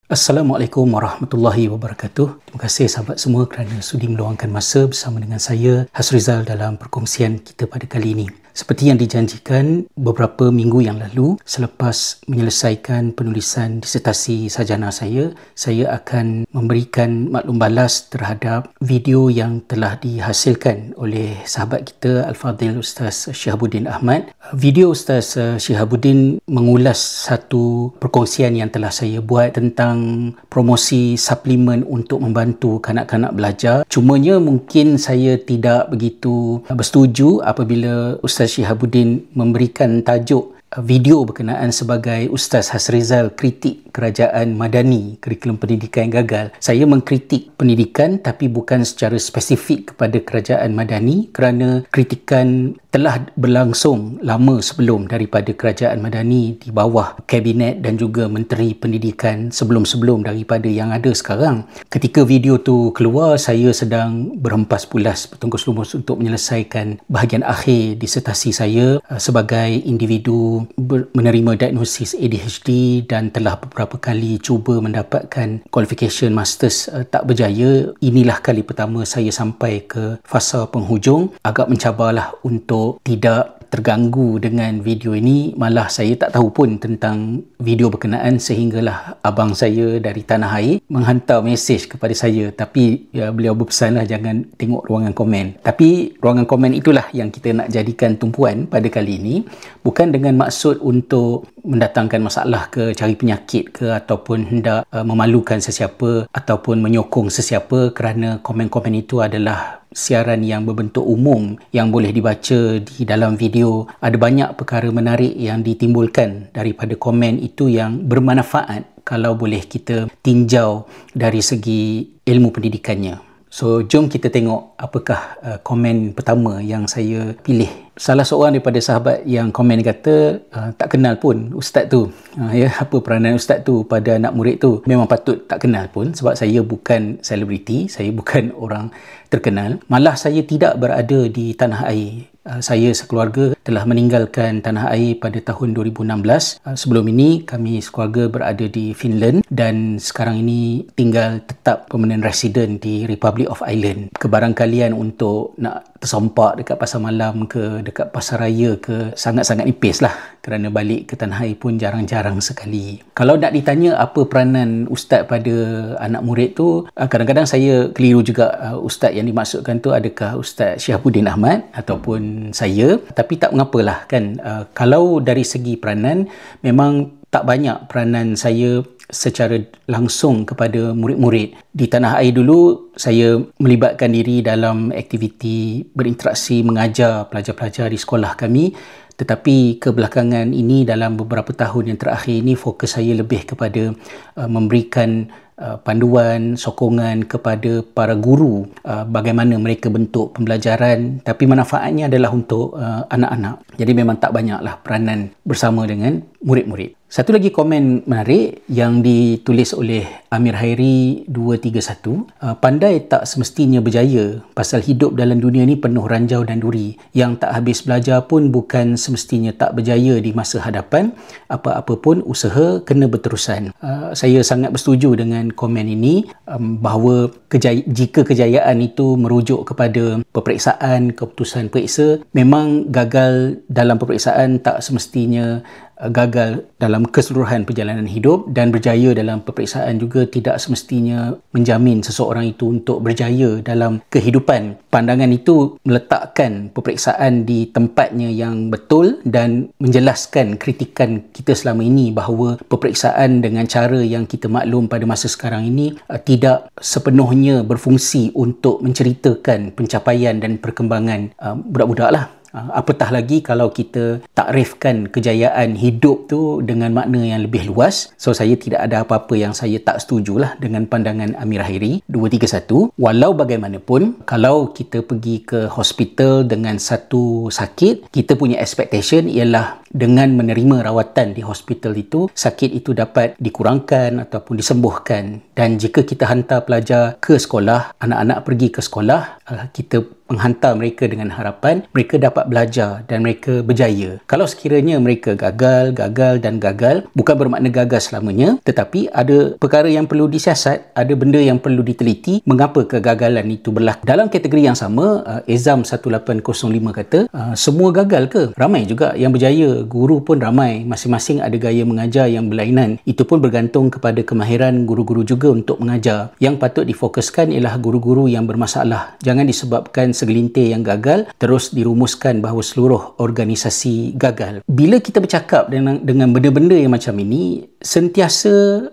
Assalamualaikum warahmatullahi wabarakatuh. Terima kasih sahabat semua kerana sudi meluangkan masa bersama dengan saya, Hasrizal, dalam perkongsian kita pada kali ini. Seperti yang dijanjikan beberapa minggu yang lalu, selepas menyelesaikan penulisan disertasi sarjana saya akan memberikan maklum balas terhadap video yang telah dihasilkan oleh sahabat kita Al-Fadhil Ustaz Syihabuddin Ahmad. Video Ustaz Syihabuddin mengulas satu perkongsian yang telah saya buat tentang promosi suplemen untuk membantu kanak-kanak belajar. Cumanya mungkin saya tidak begitu bersetuju apabila Ustaz Syihabuddin memberikan tajuk video berkenaan sebagai Ustaz Hasrizal kritik kerajaan Madani, kurikulum pendidikan yang gagal. Saya mengkritik pendidikan tapi bukan secara spesifik kepada kerajaan Madani, kerana kritikan telah berlangsung lama sebelum daripada kerajaan Madani di bawah kabinet dan juga menteri pendidikan sebelum-sebelum daripada yang ada sekarang. Ketika video tu keluar, saya sedang berhempas pulas bertungkus lumus untuk menyelesaikan bahagian akhir disertasi saya sebagai individu menerima diagnosis ADHD dan telah beberapa kali cuba mendapatkan qualification masters tak berjaya. Inilah kali pertama saya sampai ke fasa penghujung. Agak mencabarlah untuk tidak terganggu dengan video ini. Malah saya tak tahu pun tentang video berkenaan sehinggalah abang saya dari tanah air menghantar mesej kepada saya, tapi beliau berpesanlah jangan tengok ruangan komen. Tapi ruangan komen itulah yang kita nak jadikan tumpuan pada kali ini, bukan dengan maksud untuk mendatangkan masalah ke, cari penyakit ke, ataupun hendak memalukan sesiapa ataupun menyokong sesiapa, kerana komen-komen itu adalah siaran yang berbentuk umum yang boleh dibaca di dalam video. Ada banyak perkara menarik yang ditimbulkan daripada komen itu yang bermanfaat kalau boleh kita tinjau dari segi ilmu pendidikannya. So, jom kita tengok apakah komen pertama yang saya pilih. Salah seorang daripada sahabat yang komen kata tak kenal pun ustaz tu. Apa peranan ustaz tu pada anak murid tu? Memang patut tak kenal pun, sebab saya bukan selebriti, saya bukan orang terkenal. Malah saya tidak berada di tanah air. Saya sekeluarga telah meninggalkan tanah air pada tahun 2016. Sebelum ini kami sekeluarga berada di Finland dan sekarang ini tinggal tetap permanent resident di Republic of Ireland. Kebarangkalian untuk nak tersampak dekat pasar malam ke, dekat pasar raya ke, sangat-sangat nipis lah, kerana balik ke tanah air pun jarang-jarang sekali. Kalau nak ditanya apa peranan ustaz pada anak murid tu, kadang-kadang saya keliru juga. Ustaz yang dimaksudkan tu adakah Ustaz Syihabuddin Ahmad ataupun saya? Tapi tak mengapalah kan. Kalau dari segi peranan, memang tak banyak peranan saya secara langsung kepada murid-murid. Di tanah air dulu saya melibatkan diri dalam aktiviti berinteraksi mengajar pelajar-pelajar di sekolah kami, tetapi kebelakangan ini dalam beberapa tahun yang terakhir ini fokus saya lebih kepada memberikan panduan, sokongan kepada para guru, bagaimana mereka bentuk pembelajaran, tapi manfaatnya adalah untuk anak-anak. Jadi memang tak banyaklah peranan bersama dengan murid-murid. Satu lagi komen menarik yang ditulis oleh Amir Hairi 231. Pandai tak semestinya berjaya, pasal hidup dalam dunia ni penuh ranjau dan duri. Yang tak habis belajar pun bukan semestinya tak berjaya di masa hadapan. Apa-apa pun usaha kena berterusan. Saya sangat bersetuju dengan komen ini, bahawa jika kejayaan itu merujuk kepada peperiksaan, keputusan periksa, memang gagal dalam peperiksaan tak semestinya gagal dalam keseluruhan perjalanan hidup, dan berjaya dalam peperiksaan juga tidak semestinya menjamin seseorang itu untuk berjaya dalam kehidupan. Pandangan itu meletakkan peperiksaan di tempatnya yang betul dan menjelaskan kritikan kita selama ini bahawa peperiksaan dengan cara yang kita maklum pada masa sekarang ini tidak sepenuhnya berfungsi untuk menceritakan pencapaian dan perkembangan budak-budak lah. Apatah lagi kalau kita takrifkan kejayaan hidup tu dengan makna yang lebih luas. So, saya tidak ada apa-apa yang saya tak setujulah dengan pandangan Amir Hairi 231. Walau bagaimanapun, kalau kita pergi ke hospital dengan satu sakit, kita punya expectation ialah dengan menerima rawatan di hospital itu, sakit itu dapat dikurangkan ataupun disembuhkan. Dan jika kita hantar pelajar ke sekolah, anak-anak pergi ke sekolah, kita menghantar mereka dengan harapan mereka dapat belajar dan mereka berjaya. Kalau sekiranya mereka gagal, bukan bermakna gagal selamanya, tetapi ada perkara yang perlu disiasat, ada benda yang perlu diteliti mengapa kegagalan itu berlaku. Dalam kategori yang sama, Exam 1805 kata, semua gagal ke? Ramai juga yang berjaya. Guru pun ramai, masing-masing ada gaya mengajar yang berlainan. Itu pun bergantung kepada kemahiran guru-guru juga untuk mengajar. Yang patut difokuskan ialah guru-guru yang bermasalah. Jangan disebabkan segelintir yang gagal terus dirumuskan bahawa seluruh organisasi gagal. Bila kita bercakap dengan benda-benda yang macam ini, sentiasa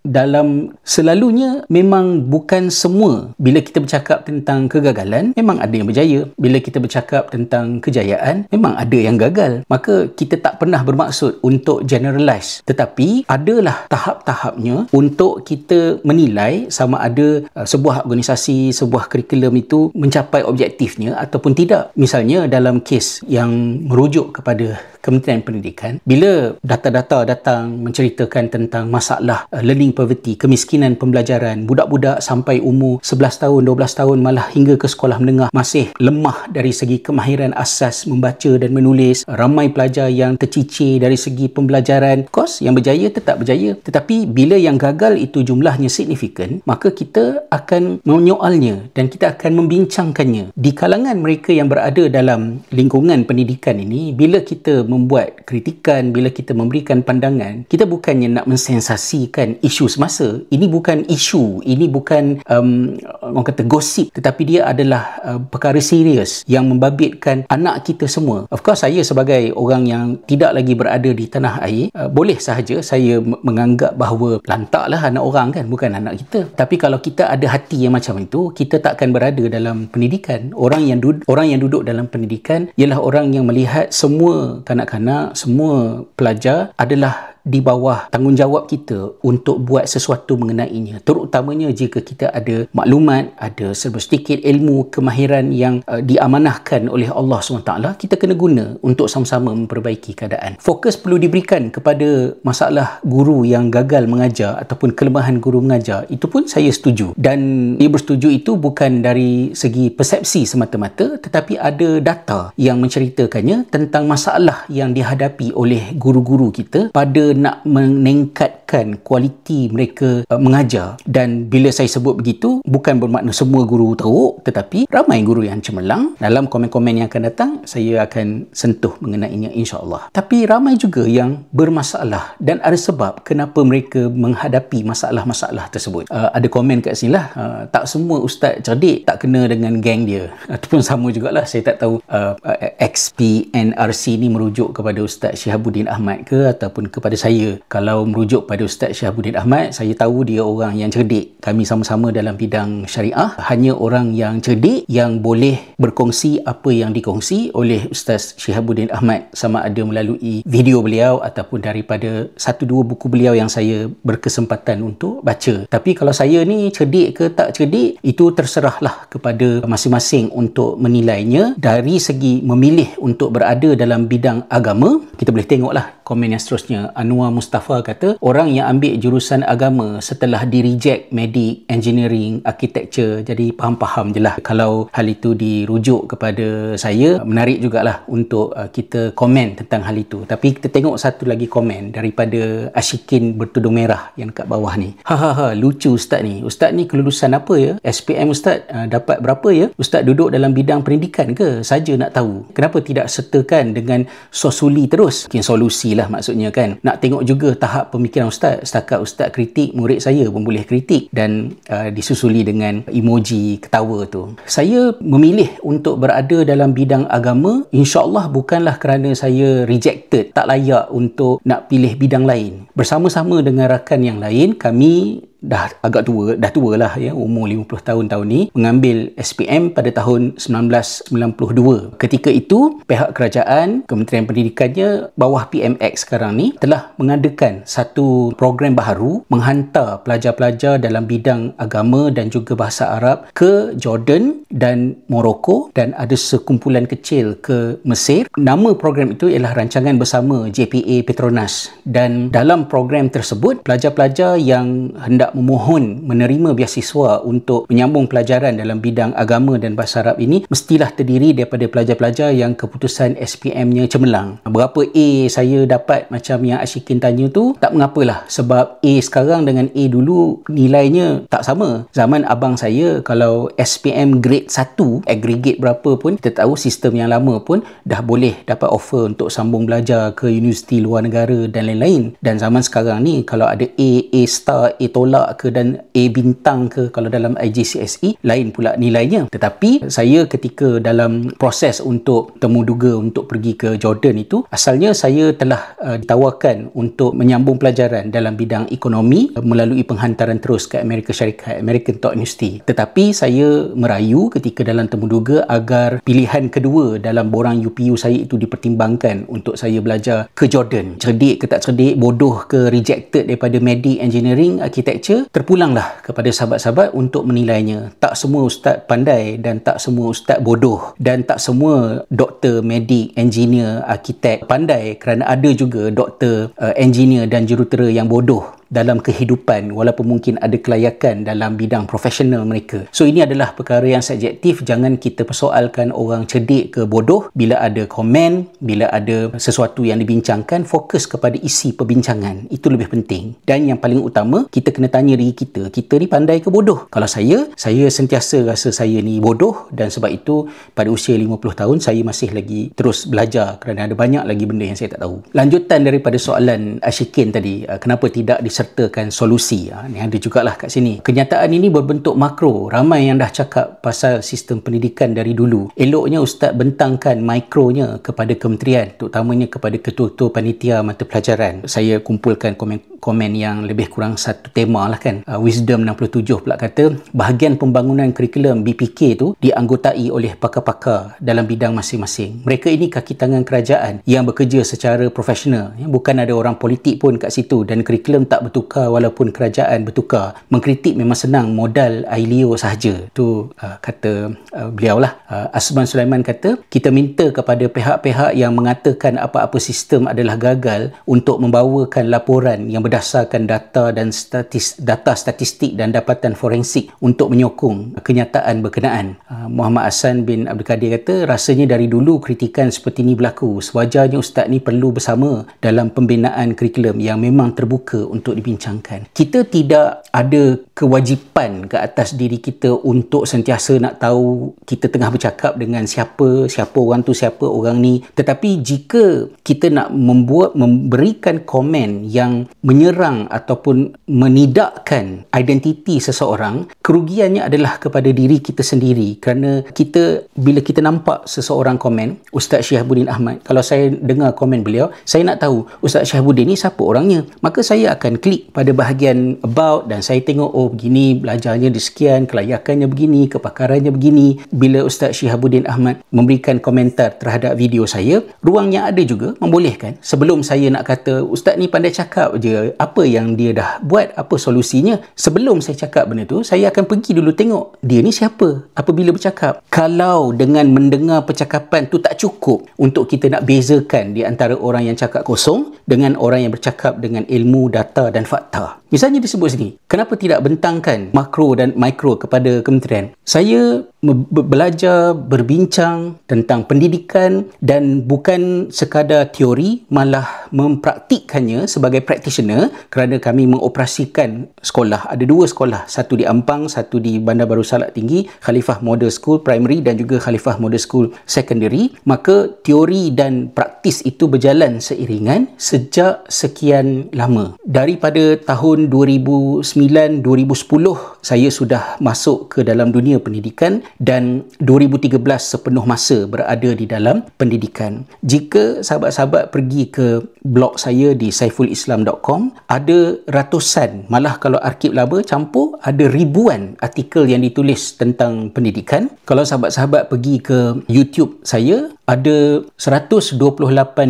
selalunya memang bukan semua. Bila kita bercakap tentang kegagalan, memang ada yang berjaya. Bila kita bercakap tentang kejayaan, memang ada yang gagal. Maka kita tak pernah bermaksud untuk generalize, tetapi adalah tahap-tahapnya untuk kita menilai sama ada sebuah organisasi, sebuah kurikulum itu mencapai objektifnya ataupun tidak. Misalnya dalam kes yang merujuk kepada Kementerian Pendidikan, bila data-data datang menceritakan tentang masalah learning poverty, kemiskinan pembelajaran, budak-budak sampai umur 11 tahun, 12 tahun malah hingga ke sekolah menengah masih lemah dari segi kemahiran asas membaca dan menulis, ramai pelajar yang tercicir dari segi pembelajaran. Of course, yang berjaya tetap berjaya, tetapi bila yang gagal itu jumlahnya signifikan, maka kita akan menyoalnya dan kita akan membincangkannya. Di kalangan mereka yang berada dalam lingkungan pendidikan ini, bila kita membuat kritikan, bila kita memberikan pandangan, kita bukannya nak mensensasikan isu semasa. Ini bukan isu, ini bukan orang kata gosip, tetapi dia adalah perkara serius yang membabitkan anak kita semua. Of course, saya sebagai orang yang tidak lagi berada di tanah air, boleh sahaja saya menganggap bahawa lantaklah anak orang kan, bukan anak kita. Tapi kalau kita ada hati yang macam itu, kita takkan berada dalam pendidikan. Orang yang duduk dalam pendidikan ialah orang yang melihat semua kanak-kanak, semua pelajar adalah di bawah tanggungjawab kita untuk buat sesuatu mengenainya, terutamanya jika kita ada maklumat, ada serba sedikit ilmu, kemahiran yang diamanahkan oleh Allah SWT, kita kena guna untuk sama-sama memperbaiki keadaan. Fokus perlu diberikan kepada masalah guru yang gagal mengajar ataupun kelemahan guru mengajar. Itu pun saya setuju, dan dia bersetuju itu bukan dari segi persepsi semata-mata, tetapi ada data yang menceritakannya tentang masalah yang dihadapi oleh guru-guru kita pada nak meningkatkan kualiti mereka mengajar. Dan bila saya sebut begitu, bukan bermakna semua guru teruk, tetapi ramai guru yang cemerlang. Dalam komen-komen yang akan datang, saya akan sentuh mengenainya insya-Allah. Tapi ramai juga yang bermasalah dan ada sebab kenapa mereka menghadapi masalah-masalah tersebut. Ada komen kat sini lah, tak semua ustaz cerdik tak kena dengan geng dia. Ataupun sama jugalah, saya tak tahu XPNRC ni merujuk kepada Ustaz Syihabuddin Ahmad ke ataupun kepada saya. Kalau merujuk pada Ustaz Syihabuddin Ahmad, saya tahu dia orang yang cerdik. Kami sama-sama dalam bidang syariah. Hanya orang yang cerdik yang boleh berkongsi apa yang dikongsi oleh Ustaz Syihabuddin Ahmad, sama ada melalui video beliau ataupun daripada 1-2 buku beliau yang saya berkesempatan untuk baca. Tapi kalau saya ni cerdik ke tak cerdik, itu terserahlah kepada masing-masing untuk menilainya. Dari segi memilih untuk berada dalam bidang agama, kita boleh tengoklah komen yang seterusnya. Anwar Mustafa kata, orang yang ambil jurusan agama setelah di-reject medik, engineering, architecture, jadi faham-faham je lah. Kalau hal itu dirujuk kepada saya, menarik jugalah untuk kita komen tentang hal itu. Tapi kita tengok satu lagi komen daripada Ashikin bertudung merah yang kat bawah ni. Lucu ustaz ni. Ustaz ni kelulusan apa ya? SPM ustaz dapat berapa ya? Ustaz duduk dalam bidang pendidikan ke? Saja nak tahu. Kenapa tidak sertakan dengan sosuli terus? Mungkin solusi lah maksudnya kan. Nak tengok juga tahap pemikiran ustaz. Setakat ustaz kritik, murid saya pun boleh kritik, dan disusuli dengan emoji ketawa tu. Saya memilih untuk berada dalam bidang agama, insya-Allah bukanlah kerana saya rejected, tak layak untuk nak pilih bidang lain. Bersama-sama dengan rakan yang lain, kami dah agak tua, dah tua lah ya, umur 50 tahun ni, mengambil SPM pada tahun 1992. Ketika itu, pihak kerajaan, Kementerian Pendidikannya, bawah PMX sekarang ni, telah mengadakan satu program baharu menghantar pelajar-pelajar dalam bidang agama dan juga bahasa Arab ke Jordan dan Morocco, dan ada sekumpulan kecil ke Mesir. Nama program itu ialah Rancangan Bersama JPA Petronas, dan dalam program tersebut, pelajar-pelajar yang hendak memohon menerima beasiswa untuk menyambung pelajaran dalam bidang agama dan bahasa Arab ini mestilah terdiri daripada pelajar-pelajar yang keputusan SPM-nya cemerlang. Berapa A saya dapat macam yang Ashikin tanya tu, tak mengapalah, sebab A sekarang dengan A dulu nilainya tak sama. Zaman abang saya kalau SPM grade 1 aggregate berapa pun, kita tahu sistem yang lama pun dah boleh dapat offer untuk sambung belajar ke universiti luar negara dan lain-lain. Dan zaman sekarang ni kalau ada A star, A tolak ke dan A bintang ke kalau dalam IGCSE lain pula nilainya. Tetapi saya ketika dalam proses untuk temuduga untuk pergi ke Jordan itu, asalnya saya telah ditawarkan untuk menyambung pelajaran dalam bidang ekonomi melalui penghantaran terus ke Amerika Syarikat, American Top University. Tetapi saya merayu ketika dalam temuduga agar pilihan kedua dalam borang UPU saya itu dipertimbangkan untuk saya belajar ke Jordan. Cerdik ke tak cerdik, bodoh ke rejected daripada medik, engineering, architecture, terpulanglah kepada sahabat-sahabat untuk menilainya. Tak semua ustaz pandai dan tak semua ustaz bodoh dan tak semua doktor, medik, engineer, arkitek pandai, kerana ada juga doktor, engineer dan jurutera yang bodoh dalam kehidupan walaupun mungkin ada kelayakan dalam bidang profesional mereka. So ini adalah perkara yang subjektif. Jangan kita persoalkan orang cerdik ke bodoh. Bila ada komen, bila ada sesuatu yang dibincangkan, fokus kepada isi perbincangan. Itu lebih penting. Dan yang paling utama, kita kena tanya diri kita, kita ni pandai ke bodoh? Kalau saya sentiasa rasa saya ni bodoh, dan sebab itu pada usia 50 tahun saya masih lagi terus belajar kerana ada banyak lagi benda yang saya tak tahu. Lanjutan daripada soalan Ashikin tadi, kenapa tidak disertakan solusi? Ni ada jugalah kat sini. Kenyataan ini berbentuk makro. Ramai yang dah cakap pasal sistem pendidikan dari dulu. Eloknya ustaz bentangkan mikronya kepada kementerian, terutamanya kepada ketua-ketua panitia mata pelajaran. Saya kumpulkan komen yang lebih kurang satu tema lah kan. Wisdom 67 pula kata, bahagian pembangunan kurikulum BPK tu dianggotai oleh pakar-pakar dalam bidang masing-masing. Mereka ini kaki tangan kerajaan yang bekerja secara profesional. Bukan ada orang politik pun kat situ, dan kurikulum tak bertukar walaupun kerajaan bertukar. Mengkritik memang senang, modal ailio sahaja. Tu kata beliau lah. Asman Sulaiman kata, kita minta kepada pihak-pihak yang mengatakan apa-apa sistem adalah gagal untuk membawakan laporan yang berdasarkan data dan statistik dan dapatan forensik untuk menyokong kenyataan berkenaan. Muhammad Hassan bin Abdul Kadir kata, rasanya dari dulu kritikan seperti ini berlaku. Sewajarnya ustaz ni perlu bersama dalam pembinaan kurikulum yang memang terbuka untuk dibincangkan. Kita tidak ada kewajipan ke atas diri kita untuk sentiasa nak tahu kita tengah bercakap dengan siapa orang tu, siapa orang ni. Tetapi jika kita nak memberikan komen yang menyerang ataupun menidakkan identiti seseorang, kerugiannya adalah kepada diri kita sendiri. Kerana bila kita nampak seseorang komen, Ustaz Syihabuddin Ahmad, kalau saya dengar komen beliau, saya nak tahu Ustaz Syihabuddin ni siapa orangnya, maka saya akan klik pada bahagian about dan saya tengok, oh begini belajarnya di sekian, kelayakannya begini, kepakarannya begini. Bila Ustaz Syihabuddin Ahmad memberikan komentar terhadap video saya, ruang yang ada juga membolehkan. Sebelum saya nak kata ustaz ni pandai cakap je, apa yang dia dah buat, apa solusinya, sebelum saya cakap benda tu, saya akan pergi dulu tengok dia ni siapa apabila bercakap. Kalau dengan mendengar percakapan tu tak cukup untuk kita nak bezakan di antara orang yang cakap kosong dengan orang yang bercakap dengan ilmu, data dan fakta. Misalnya disebut sini, kenapa tidak bentangkan makro dan mikro kepada kementerian? Saya belajar, berbincang tentang pendidikan dan bukan sekadar teori, malah mempraktikkannya sebagai practitioner kerana kami mengoperasikan sekolah. Ada dua sekolah, satu di Ampang, satu di Bandar Baru Salak Tinggi, Khalifah Model School Primary dan juga Khalifah Model School Secondary. Maka teori dan praktis itu berjalan seiringan sejak sekian lama. Daripada tahun 2009-2010 saya sudah masuk ke dalam dunia pendidikan dan 2013 sepenuh masa berada di dalam pendidikan. Jika sahabat-sahabat pergi ke blog saya di saifulislam.com, ada ratusan, malah kalau arkib laba campur, ada ribuan artikel yang ditulis tentang pendidikan. Kalau sahabat-sahabat pergi ke YouTube saya, ada 128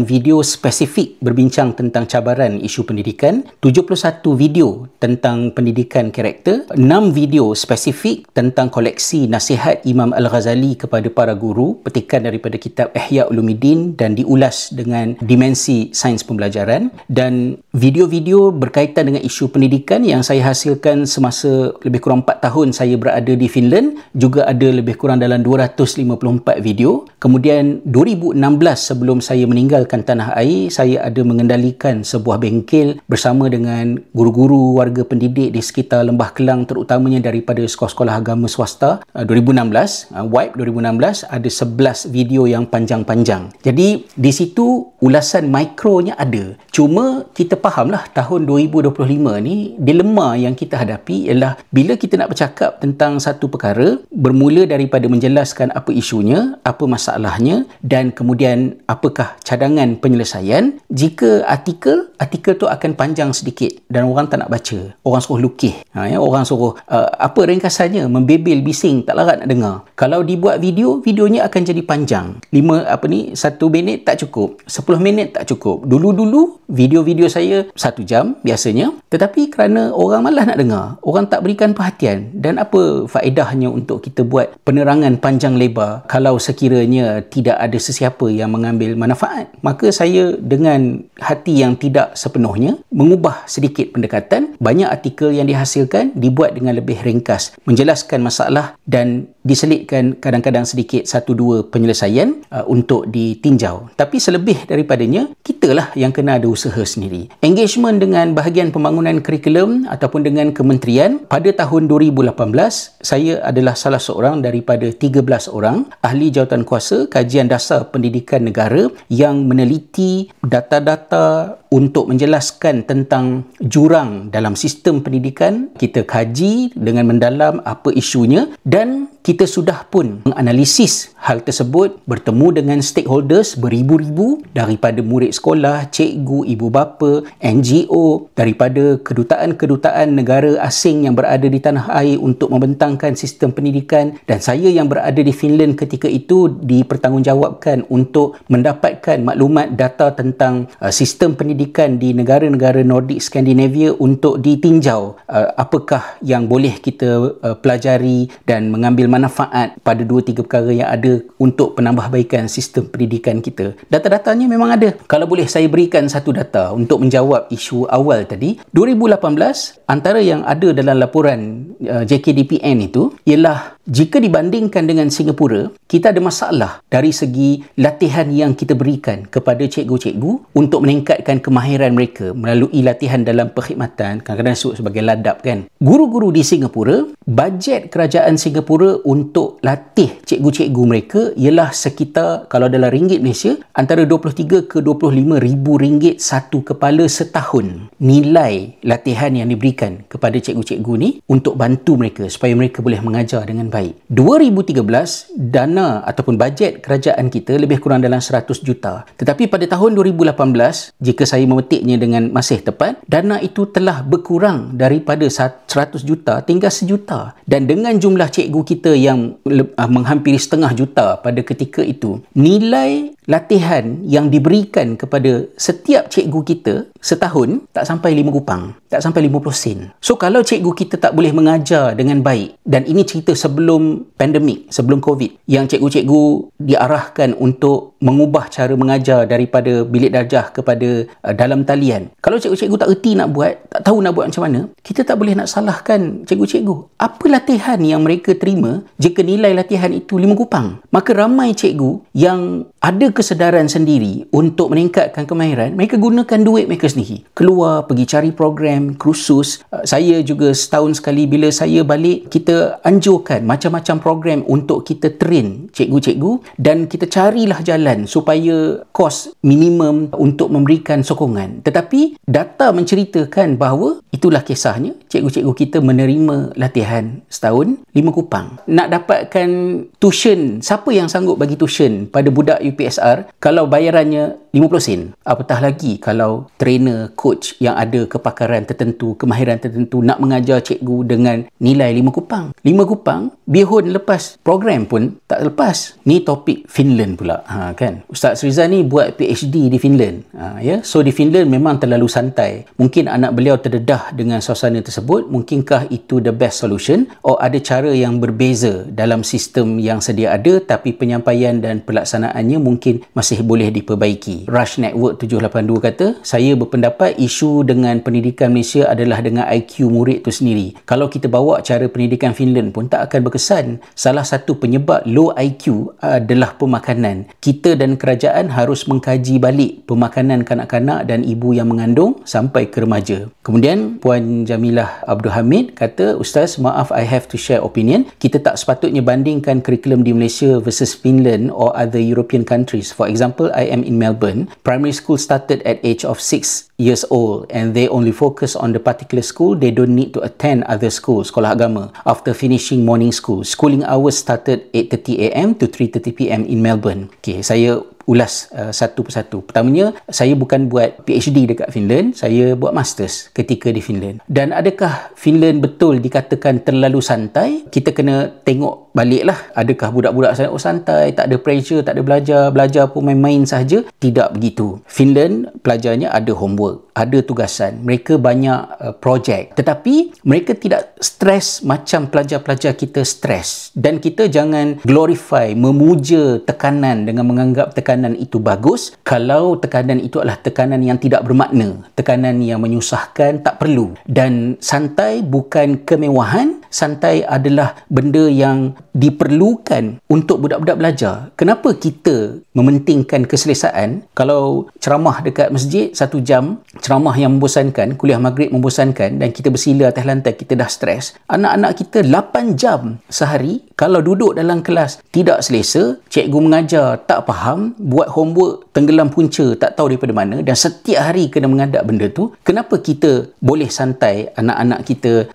video spesifik berbincang tentang cabaran isu pendidikan, 71 video tentang pendidikan karakter, 6 video spesifik tentang koleksi nasihat Imam Al-Ghazali kepada para guru, petikan daripada kitab Ihya Ulumuddin dan diulas dengan dimensi sains pembelajaran, dan video-video berkaitan dengan isu pendidikan yang saya hasilkan semasa lebih kurang 4 tahun saya berada di Finland juga ada lebih kurang dalam 254 video. Kemudian 2016 sebelum saya meninggalkan tanah air, saya ada mengendalikan sebuah bengkel bersama dengan guru-guru warga pendidik di sekitar Lembah Kelang, terutamanya daripada sekolah-sekolah agama swasta. 2016, WIPE 2016, ada 11 video yang panjang-panjang. Jadi di situ ulasan mikronya ada. Cuma kita fahamlah tahun 2025 ni dilema yang kita hadapi ialah bila kita nak bercakap tentang satu perkara, bermula daripada menjelaskan apa isunya, apa masalahnya dan kemudian apakah cadangan penyelesaian. Jika artikel tu akan panjang sedikit dan orang tak nak baca, orang suruh lukis, orang suruh apa ringkasannya, membebel bising, tak larat nak dengar. Kalau dibuat videonya akan jadi panjang, 1 minit tak cukup, 10 minit tak cukup. Dulu video saya 1 jam biasanya, tetapi kerana orang malas nak dengar, orang tak berikan perhatian, dan apa faedahnya untuk kita buat penerangan panjang lebar kalau sekiranya tidak ada sesiapa yang mengambil manfaat. Maka saya dengan hati yang tidak sepenuhnya mengubah sedikit pendekatan. Banyak artikel yang dihasilkan dibuat dengan lebih ringkas, menjelaskan masalah dan diselitkan kadang-kadang sedikit 1-2 penyelesaian untuk ditinjau. Tapi selebih daripadanya, kitalah yang kena ada usaha sendiri. Engagement dengan bahagian pembangunan kurikulum ataupun dengan kementerian. Pada tahun 2018, saya adalah salah seorang daripada 13 orang ahli jawatankuasa kajian dasar pendidikan negara yang meneliti data-data untuk menjelaskan tentang jurang dalam sistem pendidikan. Kita kaji dengan mendalam apa isunya dan kita sudah pun menganalisis hal tersebut, bertemu dengan stakeholders beribu-ribu, daripada murid sekolah, cikgu, ibu bapa, NGO, daripada kedutaan-kedutaan negara asing yang berada di tanah air untuk membentangkan sistem pendidikan, dan saya yang berada di Finland ketika itu dipertanggungjawabkan untuk mendapatkan maklumat data tentang sistem pendidikan di negara-negara Nordik Skandinavia untuk ditinjau apakah yang boleh kita pelajari dan mengambil manfaat pada 2-3 perkara yang ada untuk penambahbaikan sistem pendidikan kita. Data-datanya memang ada. Kalau boleh saya berikan satu data untuk menjawab isu awal tadi. 2018, antara yang ada dalam laporan JKDPN itu ialah jika dibandingkan dengan Singapura, kita ada masalah dari segi latihan yang kita berikan kepada cikgu-cikgu untuk meningkatkan kemahiran mereka melalui latihan dalam perkhidmatan, kadang-kadang disebut sebagai ladap kan. Guru-guru di Singapura, bajet kerajaan Singapura untuk latih cikgu-cikgu mereka ialah sekitar, kalau dalam ringgit Malaysia, antara 23 ke 25 ribu ringgit satu kepala setahun. Nilai latihan yang diberikan kepada cikgu-cikgu ni untuk bantu mereka supaya mereka boleh mengajar dengan baik. 2013, dana ataupun bajet kerajaan kita lebih kurang dalam 100 juta. Tetapi pada tahun 2018, jika saya memetiknya dengan masih tepat, dana itu telah berkurang daripada 100 juta tinggal 1 juta. Dan dengan jumlah cikgu kita yang menghampiri 0.5 juta pada ketika itu, nilai latihan yang diberikan kepada setiap cikgu kita setahun tak sampai 5 kupang, tak sampai 50 sen. So kalau cikgu kita tak boleh mengajar dengan baik, dan ini cerita sebelum pandemik, sebelum COVID, yang cikgu-cikgu diarahkan untuk mengubah cara mengajar daripada bilik darjah kepada dalam talian. Kalau cikgu-cikgu tak erti nak buat, tak tahu nak buat macam mana, kita tak boleh nak salahkan cikgu-cikgu. Apa latihan yang mereka terima jika nilai latihan itu 5 kupang? Maka ramai cikgu yang ada kesedaran sendiri untuk meningkatkan kemahiran, mereka gunakan duit mereka sendiri. Keluar, pergi cari program, kursus. Saya juga setahun sekali bila saya balik, kita anjurkan macam-macam program untuk kita train cikgu-cikgu, dan kita carilah jalan supaya kos minimum untuk memberikan sokongan. Tetapi data menceritakan bahawa itulah kisahnya, cikgu-cikgu kita menerima latihan setahun 5 kupang. Nak dapatkan tuition, siapa yang sanggup bagi tuition pada budak UPSR kalau bayarannya 50 sen. Apatah lagi kalau trainer, coach yang ada kepakaran tertentu, kemahiran tertentu nak mengajar cikgu dengan nilai 5 kupang. 5 kupang, bihun lepas program pun tak lepas. Ni topik Finland pula. Kan? Ustaz Rizal ni buat PhD di Finland. Ya? So di Finland memang terlalu santai. Mungkin anak beliau terdedah dengan suasana tersebut. Mungkinkah itu the best solution? Atau ada cara yang berbeza dalam sistem yang sedia ada tapi penyampaian dan pelaksanaannya mungkin masih boleh diperbaiki. Rush Network 782 kata, saya berpendapat isu dengan pendidikan Malaysia adalah dengan IQ murid itu sendiri. Kalau kita bawa cara pendidikan Finland pun tak akan berkesan. Salah satu penyebab low IQ adalah pemakanan. Kita dan kerajaan harus mengkaji balik pemakanan kanak-kanak dan ibu yang mengandung sampai ke remaja. Kemudian Puan Jamilah Abdul Hamid kata, Ustaz, maaf I have to share opinion. Kita tak sepatutnya bandingkan kurikulum di Malaysia versus Finland or other European countries. For example, I am in Melbourne. Primary school started at age of 6 years old and they only focus on the particular school. They don't need to attend other schools, sekolah agama, after finishing morning school. Schooling hours started 8:30 AM to 3:30 PM in Melbourne. Okay, saya ulas satu persatu. Pertamanya, saya bukan buat PhD dekat Finland, saya buat masters ketika di Finland. Dan adakah Finland betul dikatakan terlalu santai? Kita kena tengok baliklah. Adakah budak-budak sana santai, tak ada pressure, tak ada belajar pun main-main sahaja? Tidak begitu. Finland pelajarnya ada homework, ada tugasan, mereka banyak projek, tetapi mereka tidak stres macam pelajar-pelajar kita stres. Dan kita jangan glorify, memuja tekanan dengan menganggap tekanan itu bagus kalau tekanan itu adalah tekanan yang tidak bermakna, tekanan yang menyusahkan, tak perlu. Dan santai bukan kemewahan, santai adalah benda yang diperlukan untuk budak-budak belajar. Kenapa kita mementingkan keselesaan? Kalau ceramah dekat masjid 1 jam, ceramah yang membosankan, kuliah maghrib membosankan dan kita bersila atas lantai, kita dah stres. Anak-anak kita 8 jam sehari, kalau duduk dalam kelas tidak selesa, cikgu mengajar tak faham, buat homework tenggelam punca, tak tahu daripada mana, dan setiap hari kena menghadap benda tu. Kenapa kita boleh santai anak-anak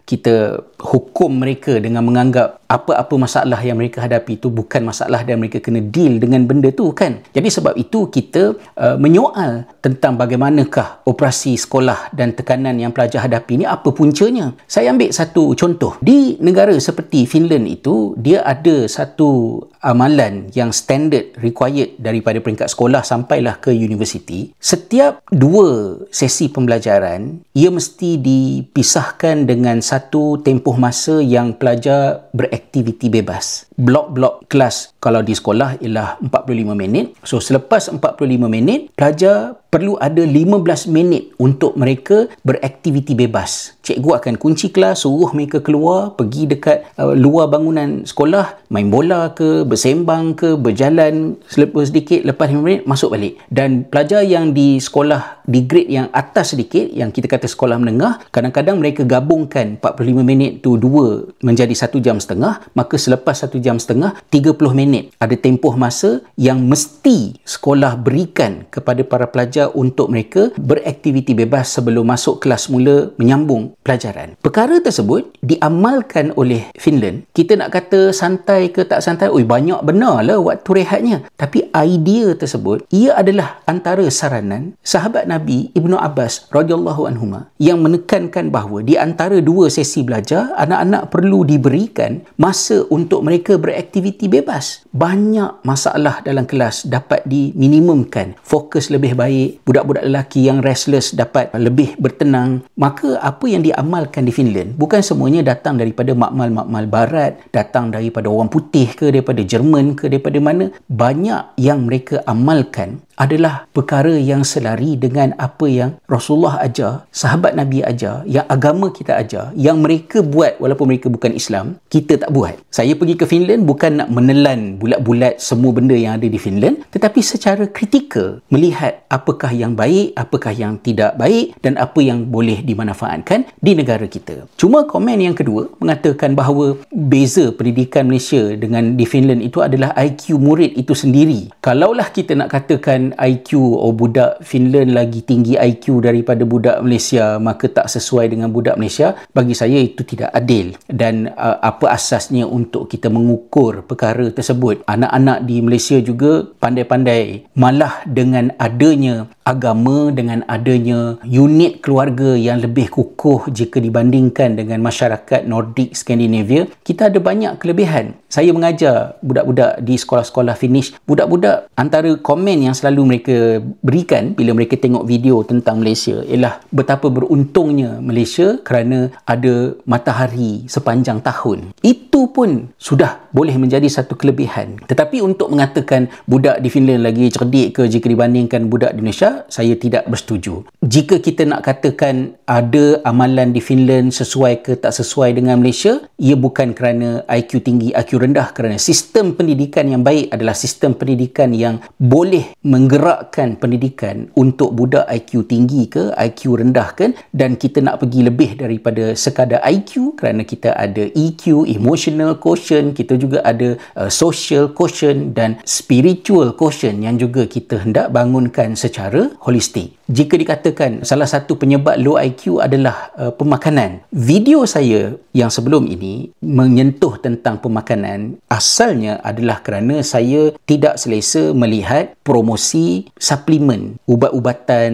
kita hukum mereka dengan menganggap apa-apa masalah yang mereka hadapi itu bukan masalah dan mereka kena deal dengan benda tu, kan? Jadi sebab itu kita menyoal tentang bagaimanakah operasi sekolah dan tekanan yang pelajar hadapi ni, apa puncanya. Saya ambil satu contoh. Di negara seperti Finland itu, dia ada satu amalan yang standard required daripada peringkat sekolah sampailah ke universiti. Setiap 2 sesi pembelajaran, ia mesti dipisahkan dengan satu tempoh masa yang pelajar beraktiviti bebas. Blok-blok kelas kalau di sekolah ialah 45 minit. So selepas 45 minit, pelajar perlu ada 15 minit untuk mereka beraktiviti bebas. Cikgu akan kunci kelas, suruh mereka keluar, pergi dekat luar bangunan sekolah, main bola ke, bersembang ke, berjalan sedikit, lepas 5 minit masuk balik. Dan pelajar yang di sekolah di grade yang atas sedikit, yang kita kata sekolah menengah, kadang-kadang mereka gabungkan 45 minit tu 2 menjadi 1 jam setengah, maka selepas 1 jam setengah, 30 minit ada tempoh masa yang mesti sekolah berikan kepada para pelajar untuk mereka beraktiviti bebas sebelum masuk kelas mula menyambung pelajaran. Perkara tersebut diamalkan oleh Finland. Kita nak kata santai ke tak santai, banyak benar lah waktu rehatnya. Tapi idea tersebut, ia adalah antara saranan sahabat Nabi Ibnu Abbas radhiyallahu anhuma yang menekankan bahawa di antara 2 sesi belajar, anak-anak perlu diberikan masa untuk mereka beraktiviti bebas. Banyak masalah dalam kelas dapat diminimumkan. Fokus lebih baik, budak-budak lelaki yang restless dapat lebih bertenang. Maka apa yang diamalkan di Finland bukan semuanya datang daripada makmal-makmal barat, datang daripada orang putih ke, daripada Jerman ke, daripada mana. Banyak yang mereka amalkan adalah perkara yang selari dengan apa yang Rasulullah ajar, sahabat Nabi ajar, yang agama kita ajar, yang mereka buat walaupun mereka bukan Islam, kita tak buat. Saya pergi ke Finland bukan nak menelan bulat-bulat semua benda yang ada di Finland, tetapi secara kritikal melihat apakah yang baik, apakah yang tidak baik dan apa yang boleh dimanfaatkan di negara kita. Cuma komen yang kedua mengatakan bahawa beza pendidikan Malaysia dengan di Finland itu adalah IQ murid itu sendiri. Kalaulah kita nak katakan mengatakan IQ budak Finland lagi tinggi IQ daripada budak Malaysia, maka tak sesuai dengan budak Malaysia, bagi saya itu tidak adil. Dan apa asasnya untuk kita mengukur perkara tersebut? Anak-anak di Malaysia juga pandai-pandai, malah dengan adanya agama, dengan adanya unit keluarga yang lebih kukuh jika dibandingkan dengan masyarakat Nordic Scandinavia, kita ada banyak kelebihan. Saya mengajar budak-budak di sekolah-sekolah Finnish. Budak-budak, antara komen yang selalu mereka berikan bila mereka tengok video tentang Malaysia ialah betapa beruntungnya Malaysia kerana ada matahari sepanjang tahun. Itu pun sudah boleh menjadi satu kelebihan. Tetapi untuk mengatakan budak di Finland lagi cerdik ke jika dibandingkan budak di Indonesia, saya tidak bersetuju. Jika kita nak katakan ada amalan di Finland sesuai ke tak sesuai dengan Malaysia, ia bukan kerana IQ tinggi, IQ rendah, kerana sistem pendidikan yang baik adalah sistem pendidikan yang boleh menggerakkan pendidikan untuk budak IQ tinggi ke IQ rendah kan, dan kita nak pergi lebih daripada sekadar IQ kerana kita ada EQ, emotional quotient, kita juga ada social quotient dan spiritual quotient yang juga kita hendak bangunkan secara holistik. Jika dikatakan salah satu penyebab low IQ adalah pemakanan, video saya yang sebelum ini menyentuh tentang pemakanan asalnya adalah kerana saya tidak selesa melihat promosi suplemen, ubat-ubatan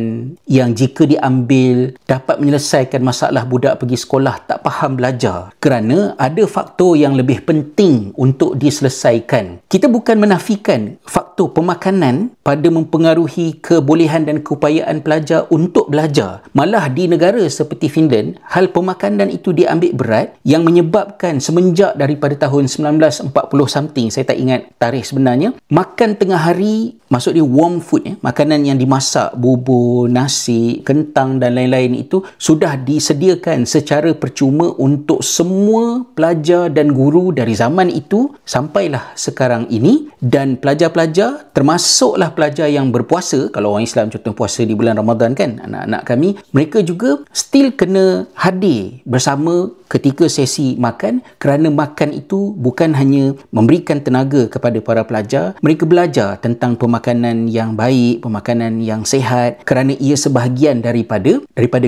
yang jika diambil dapat menyelesaikan masalah budak pergi sekolah tak faham belajar, kerana ada faktor yang lebih penting untuk diselesaikan. Kita bukan menafikan faktor pemakanan pada mempengaruhi kebolehan dan keupayaan pelajar untuk belajar. Malah di negara seperti Finland, hal pemakanan itu diambil berat yang menyebabkan semenjak daripada tahun 1940 something, saya tak ingat tarikh sebenarnya, makan tengah hari, maksud dia warm food, makanan yang dimasak, bubur, nasi, kentang dan lain-lain itu sudah disediakan secara percuma untuk semua pelajar dan guru dari zaman itu sampailah sekarang ini. Dan pelajar-pelajar, termasuklah pelajar yang berpuasa, kalau orang Islam contoh puasa di bulan Ramadan kan, anak-anak kami, mereka juga still kena hadir bersama ketika sesi makan, kerana makan itu bukan hanya memberikan tenaga kepada para pelajar, mereka belajar tentang pemakanan yang baik, pemakanan yang sihat, kerana ia sebahagian daripada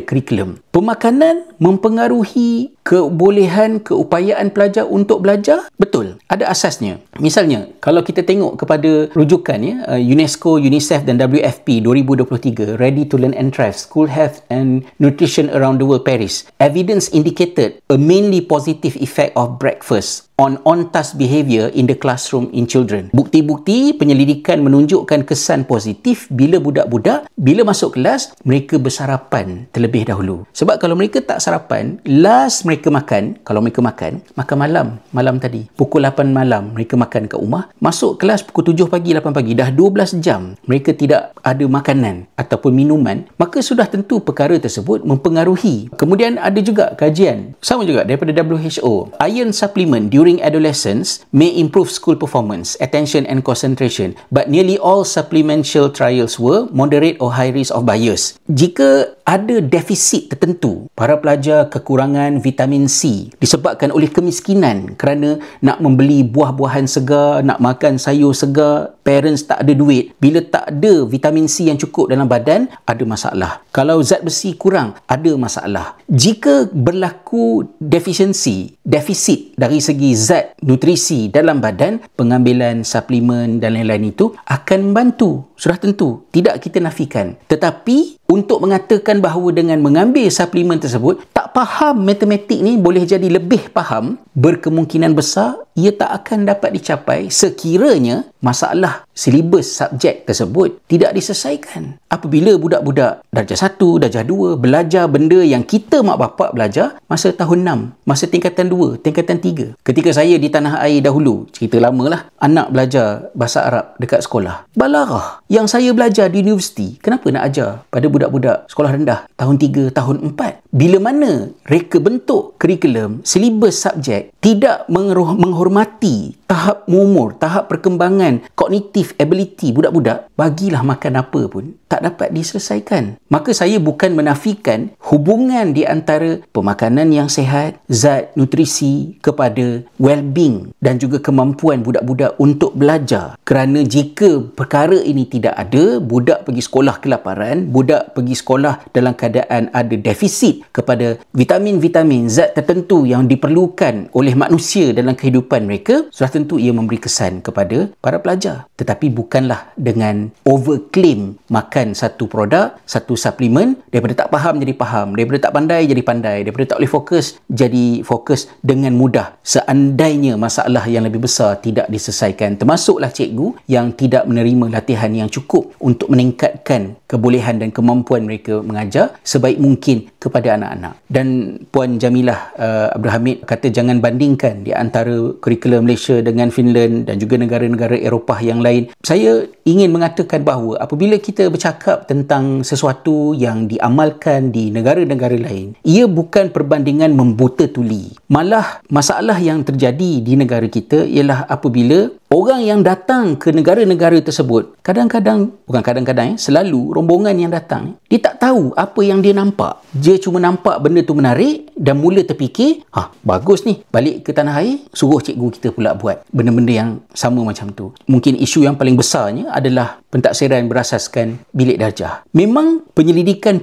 kurikulum. Pemakanan mempengaruhi kebolehan, keupayaan pelajar untuk belajar? Betul, ada asasnya. Misalnya, kalau kita tengok kepada rujukan UNESCO, UNICEF dan WFP 2023, Ready to Learn and Thrive, School Health and Nutrition Around the World Paris, evidence indicated a mainly positive effect of breakfast on on-task behavior in the classroom in children. Bukti-bukti penyelidikan menunjukkan kesan positif bila budak-budak, bila masuk kelas, mereka bersarapan terlebih dahulu. Sebab kalau mereka tak sarapan, last mereka makan, kalau mereka makan malam tadi, pukul 8 malam mereka makan kat rumah, masuk kelas pukul 7 pagi, 8 pagi, dah 12 jam mereka tidak ada makanan ataupun minuman, maka sudah tentu perkara tersebut mempengaruhi. Kemudian ada juga kajian, sama juga daripada WHO, iron supplement during adolescence may improve school performance, attention and concentration, but nearly all supplemental trials were moderate or high risk of bias. Jika ada defisit tertentu, para pelajar kekurangan vitamin C disebabkan oleh kemiskinan kerana nak membeli buah-buahan segar, nak makan sayur segar, parents tak ada duit, bila tak ada vitamin C yang cukup dalam badan, ada masalah. Kalau zat besi kurang, ada masalah. Jika berlaku defisit dari segi zat nutrisi dalam badan, pengambilan suplemen dan lain-lain itu akan membantu. Sudah tentu, tidak kita nafikan. Tetapi untuk mengatakan bahawa dengan mengambil suplemen tersebut, tak faham matematik ni boleh jadi lebih faham, berkemungkinan besar ia tak akan dapat dicapai sekiranya masalah silibus subjek tersebut tidak diselesaikan. Apabila budak-budak darjah 1, darjah 2 belajar benda yang kita mak bapak belajar masa tahun 6, masa tingkatan 2, tingkatan 3. Ketika saya di tanah air dahulu, cerita lama lah, anak belajar bahasa Arab dekat sekolah. Balarah. Yang saya belajar di universiti, kenapa nak ajar pada budak-budak sekolah rendah tahun 3, tahun 4? Bila mana reka bentuk kurikulum, silibus subjek tidak menghormati tahap umur, tahap perkembangan cognitive ability budak-budak, bagilah makan apa pun tak dapat diselesaikan. Maka saya bukan menafikan hubungan di antara pemakanan yang sihat, zat nutrisi kepada well-being dan juga kemampuan budak-budak untuk belajar. Kerana jika perkara ini tidak ada, budak pergi sekolah kelaparan, budak pergi sekolah dalam keadaan ada defisit kepada vitamin-vitamin, zat tertentu yang diperlukan oleh manusia dalam kehidupan mereka, sudah tentu ia memberi kesan kepada para pelajar. Tetapi bukanlah dengan overclaim makan satu produk, satu suplemen, daripada tak faham jadi faham, daripada tak pandai jadi pandai, daripada tak boleh fokus jadi fokus dengan mudah, seandainya masalah yang lebih besar tidak diselesaikan. Termasuklah cikgu yang tidak menerima latihan yang cukup untuk meningkatkan kebolehan dan kemampuan mereka mengajar sebaik mungkin kepada anak-anak. Dan Puan Jamilah Abdul Hamid kata jangan bandingkan di antara kurikulum Malaysia dengan Finland dan juga negara-negara Eropah yang lain. Saya ingin mengatakan bahawa apabila kita bercakap tentang sesuatu yang diamalkan di negara-negara lain, ia bukan perbandingan membuta tuli. Malah masalah yang terjadi di negara kita ialah apabila orang yang datang ke negara-negara tersebut, selalu rombongan yang datang, dia tak tahu apa yang dia nampak. Dia cuma nampak benda tu menarik dan mula terfikir, bagus ni, balik ke tanah air, suruh cikgu kita pula buat benda-benda yang sama macam tu. Mungkin isu yang paling besarnya adalah pentaksiran berasaskan bilik darjah. Memang penyelidikan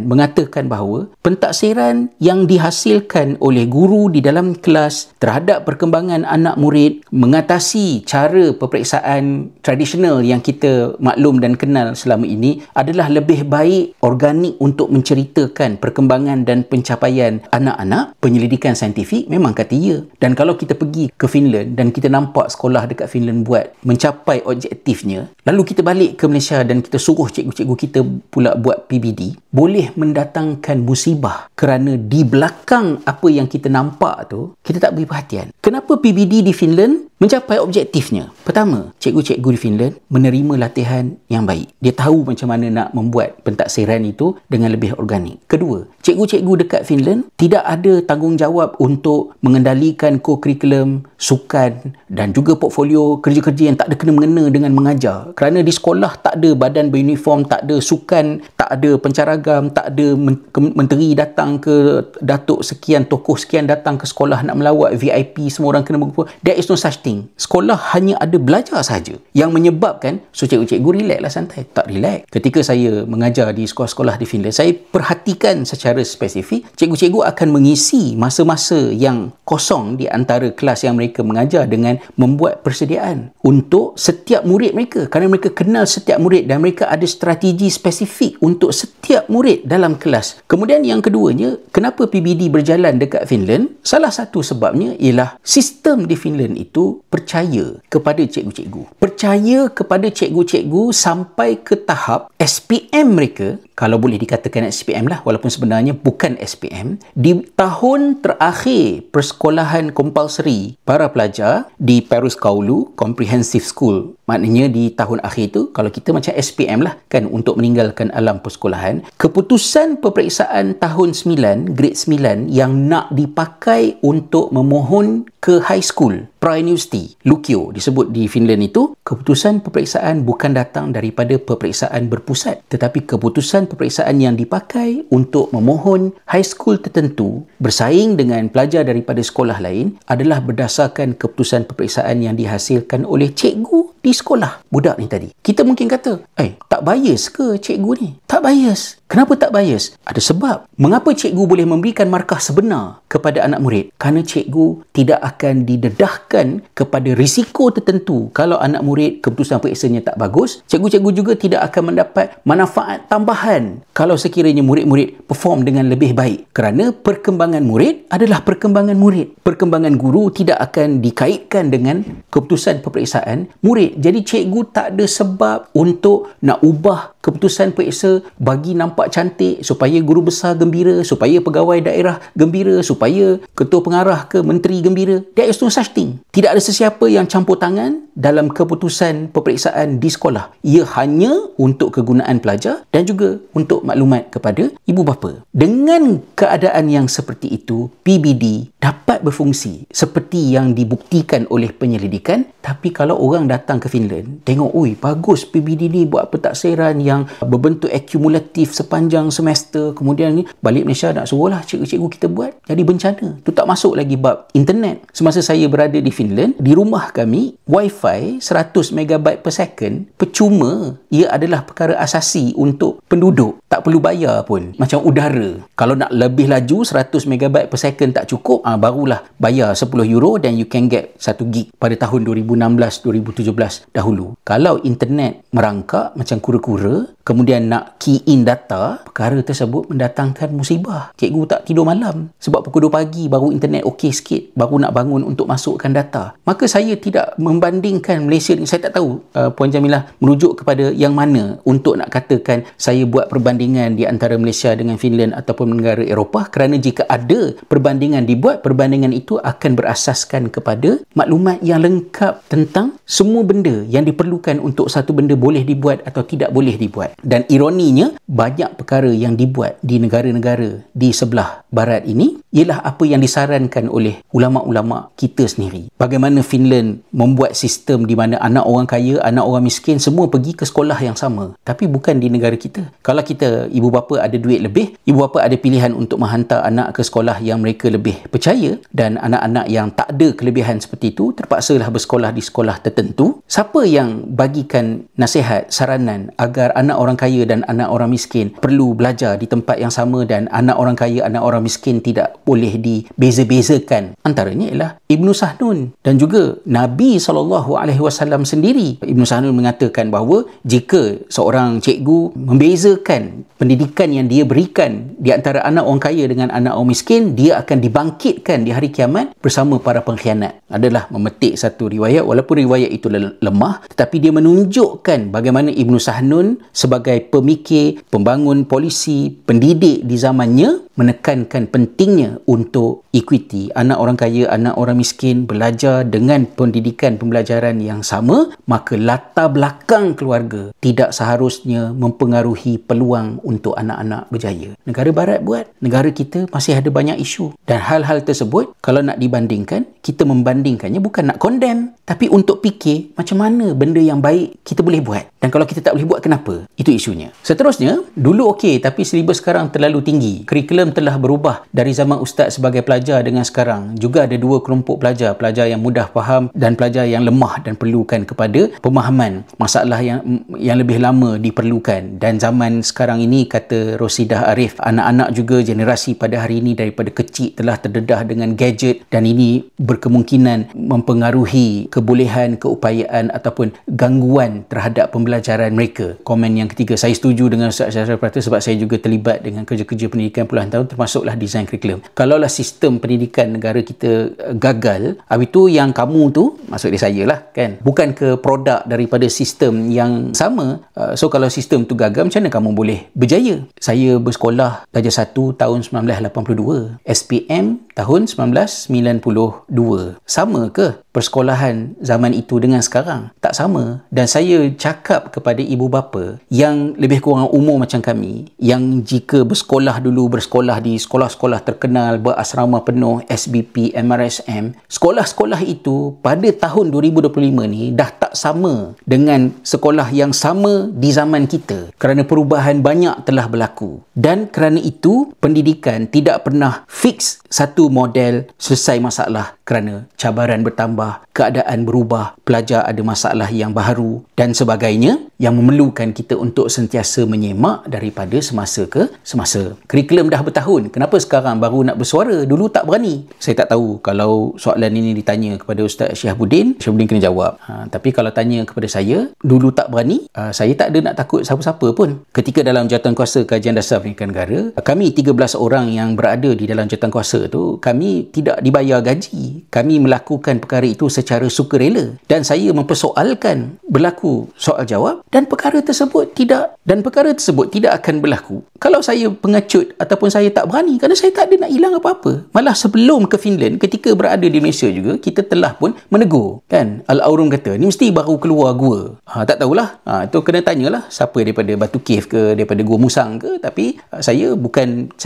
mengatakan bahawa pentaksiran yang dihasilkan oleh guru di dalam kelas terhadap perkembangan anak murid mengatasi cara peperiksaan tradisional yang kita maklum dan kenal selama ini adalah lebih baik organik untuk menceritakan perkembangan dan pencapaian anak-anak. Penyelidikan saintifik memang kata ya. Dan kalau kita pergi ke Finland dan kita nampak sekolah dekat Finland buat mencapai objektifnya, lalu kita balik ke Malaysia dan kita suruh cikgu-cikgu kita pula buat PBD, boleh mendatangkan musibah kerana di belakang apa yang kita nampak tu, kita tak beri perhatian. Kenapa PBD di Finland mencapai objektifnya? Pertama, cikgu-cikgu di Finland menerima latihan yang baik. Dia tahu macam mana nak membuat pentaksiran itu dengan lebih organik. Kedua, cikgu-cikgu dekat Finland tidak ada tanggungjawab untuk mengendalikan co-curriculum, sukan dan juga portfolio kerja-kerja yang tak ada kena-mengena dengan mengajar. Kerana di sekolah tak ada badan beruniform, tak ada sukan, tak ada pencaragam, tak ada menteri datang ke datuk sekian, tokoh sekian datang ke sekolah nak melawat, VIP semua orang kena berkumpul. There is no such thing. Sekolah hanya ada belajar sahaja, yang menyebabkan cikgu-cikgu relax lah, santai. Tak relax. Ketika saya mengajar di sekolah-sekolah di Finland, saya perhatikan secara spesifik cikgu-cikgu akan mengisi masa-masa yang kosong di antara kelas yang mereka mengajar dengan membuat persediaan untuk setiap murid mereka, kerana mereka kenal setiap murid dan mereka ada strategi spesifik untuk setiap murid dalam kelas. Kemudian yang keduanya, kenapa PBD berjalan dekat Finland? Salah satu sebabnya ialah sistem di Finland itu percaya kepada cikgu-cikgu. Percaya kepada cikgu-cikgu sampai ke tahap SPM mereka, kalau boleh dikatakan SPM lah, walaupun sebenarnya bukan SPM, di tahun terakhir persekolahan compulsory para pelajar di Peruskaulu Comprehensive School. Maknanya di tahun akhir tu, kalau kita macam SPM lah kan, untuk meninggalkan alam persekolahan, keputusan peperiksaan tahun 9, grade 9 yang nak dipakai untuk memohon ke high school, pra-university, Lukio disebut di Finland itu, keputusan peperiksaan bukan datang daripada peperiksaan berpusat, tetapi keputusan peperiksaan yang dipakai untuk memohon high school tertentu bersaing dengan pelajar daripada sekolah lain adalah berdasarkan keputusan peperiksaan yang dihasilkan oleh cikgu di sekolah budak ni tadi. Kita mungkin kata, tak bias ke cikgu ni? Tak bias. Kenapa tak bias? Ada sebab. Mengapa cikgu boleh memberikan markah sebenar kepada anak murid? Kerana cikgu tidak akan didedahkan kepada risiko tertentu. Kalau anak murid keputusan periksanya tak bagus, cikgu-cikgu juga tidak akan mendapat manfaat tambahan kalau sekiranya murid-murid perform dengan lebih baik. Kerana perkembangan murid adalah perkembangan murid. Perkembangan guru tidak akan dikaitkan dengan keputusan peperiksaan murid. Jadi cikgu tak ada sebab untuk nak ubah keputusan periksa bagi nampak cantik, supaya guru besar gembira, supaya pegawai daerah gembira, supaya ketua pengarah ke menteri gembira. There is no such thing. Tidak ada sesiapa yang campur tangan dalam keputusan peperiksaan di sekolah. Ia hanya untuk kegunaan pelajar dan juga untuk maklumat kepada ibu bapa. Dengan keadaan yang seperti itu, PBD dapat berfungsi seperti yang dibuktikan oleh penyelidikan. Tapi kalau orang datang ke Finland, tengok, oi, bagus PBD ni buat pentaksiran yang berbentuk akumulatif sepanjang semester, kemudian ni balik Malaysia nak suruhlah cikgu-cikgu kita buat. Jadi bencana. Tu tak masuk lagi bab internet. Semasa saya berada di Finland, di rumah kami, Wi-Fi 100 MB per second percuma. Ia adalah perkara asasi untuk penduduk. Tak perlu bayar pun. Macam udara. Kalau nak lebih laju, 100 MB per second tak cukup, barulah bayar 10 euro dan you can get 1 gig pada tahun 2016-2017 dahulu. Kalau internet merangkak macam kura-kura, kemudian nak key in data, perkara tersebut mendatangkan musibah. Cikgu tak tidur malam sebab pukul 2 pagi baru internet okey sikit, baru nak bangun untuk masukkan data. Maka saya tidak membandingkan Malaysia ni. Saya tak tahu Puan Jamilah merujuk kepada yang mana untuk nak katakan saya buat perbandingan di antara Malaysia dengan Finland ataupun negara Eropah, kerana jika ada perbandingan dibuat, perbandingan itu akan berasaskan kepada maklumat yang lengkap tentang semua benda yang diperlukan untuk satu benda boleh dibuat atau tidak boleh dibuat. Dan ironinya, banyak perkara yang dibuat di negara-negara di sebelah barat ini ialah apa yang disarankan oleh ulama-ulama kita sendiri. Bagaimana Finland membuat sistem di mana anak orang kaya, anak orang miskin semua pergi ke sekolah yang sama. Tapi bukan di negara kita. Kalau kita, ibu bapa ada duit lebih, ibu bapa ada pilihan untuk menghantar anak ke sekolah yang mereka lebih percaya, dan anak-anak yang tak ada kelebihan seperti itu terpaksalah bersekolah di sekolah tertentu. Siapa yang bagikan nasihat, saranan agar anak orang kaya dan anak orang miskin perlu belajar di tempat yang sama, dan anak orang kaya, anak orang miskin tidak boleh dibeza-bezakan? Antaranya ialah Ibnu Sahnun dan juga Nabi SAW sendiri. Ibnu Sahnun mengatakan bahawa jika seorang cikgu membezakan pendidikan yang dia berikan di antara anak orang kaya dengan anak orang miskin, dia akan dibangkitkan di hari kiamat bersama para pengkhianat. Adalah memetik satu riwayat, walaupun riwayat itu lemah, tetapi dia menunjukkan bagaimana Ibnu Sahnun sebagai pemikir, pembangun polisi, pendidik di zamannya menekankan pentingnya untuk equity. Anak orang kaya, anak orang miskin belajar dengan pendidikan pembelajaran yang sama, maka latar belakang keluarga tidak seharusnya mempengaruhi peluang untuk anak-anak berjaya. Negara barat buat, negara kita masih ada banyak isu. Dan hal-hal tersebut, kalau nak dibandingkan, kita membandingkannya bukan nak condemn, tapi untuk fikir macam mana benda yang baik kita boleh buat. Dan kalau kita tak boleh buat, kenapa? Itu isunya. Seterusnya, dulu okey, tapi silibus sekarang terlalu tinggi. Kurikulum telah berubah dari zaman ustaz sebagai pelajar dengan sekarang. Juga ada dua kelompok pelajar, pelajar yang mudah faham dan pelajar yang lemah dan perlukan kepada pemahaman masalah yang lebih lama diperlukan. Dan zaman sekarang ini, kata Rosidah Arif, anak-anak juga generasi pada hari ini daripada kecil telah terdedah dengan gadget, dan ini berkemungkinan mempengaruhi kebolehan, keupayaan ataupun gangguan terhadap pembelajaran mereka. Komen yang ketiga, saya setuju dengan Ustaz Syariful Prata sebab saya juga terlibat dengan kerja-kerja pendidikan puluhan tahun, termasuklah desain kurikulum. Kalaulah sistem pendidikan negara kita gagal, habis tu yang kamu tu, maksud dia saya lah kan, bukan ke produk daripada sistem yang sama. So kalau sistem tu gagal, macam mana kamu boleh berjaya? Saya bersekolah darjah 1 tahun 1982, SPM tahun 1992. Sama ke persekolahan zaman itu dengan sekarang? Tak sama. Dan saya cakap kepada ibu bapa yang lebih kurang umur macam kami, yang jika bersekolah dulu, bersekolah di sekolah-sekolah terkenal berasrama penuh, SBP, MRSM, sekolah-sekolah itu pada tahun 2025 ni dah tak sama dengan sekolah yang sama di zaman kita, kerana perubahan banyak telah berlaku. Dan kerana itu, pendidikan tidak pernah fix satu model selesai masalah, kerana cabaran bertambah, keadaan berubah, pelajar ada masalah yang baru dan sebagainya, yang memerlukan kita untuk sentiasa menyemak daripada semasa ke semasa. Kurikulum dah bertahun, kenapa sekarang baru nak bersuara? Dulu tak berani. Saya tak tahu kalau soalan ini ditanya kepada Ustaz Syihabuddin kena jawab. Tapi kalau tanya kepada saya, dulu tak berani, saya tak ada nak takut siapa-siapa pun. Ketika dalam Jawatankuasa Kajian Dasar Pendidikan Negara, kami 13 orang yang berada di dalam Jawatankuasa tu, kami tidak dibayar gaji. Tetapi kami melakukan perkara itu secara sukarela dan saya mempersoalkan berlaku soal jawab dan perkara tersebut tidak akan berlaku kalau saya pengecut ataupun saya tak berani, kerana saya tak ada nak hilang apa-apa. Malah sebelum ke Finland, ketika berada di Malaysia juga, kita telah pun menegur kan. Al-Aurum kata ni mesti baru keluar gua. Tak tahulah, itu kena tanyalah siapa daripada Batu Cave ke, daripada Gua Musang ke. Tapi saya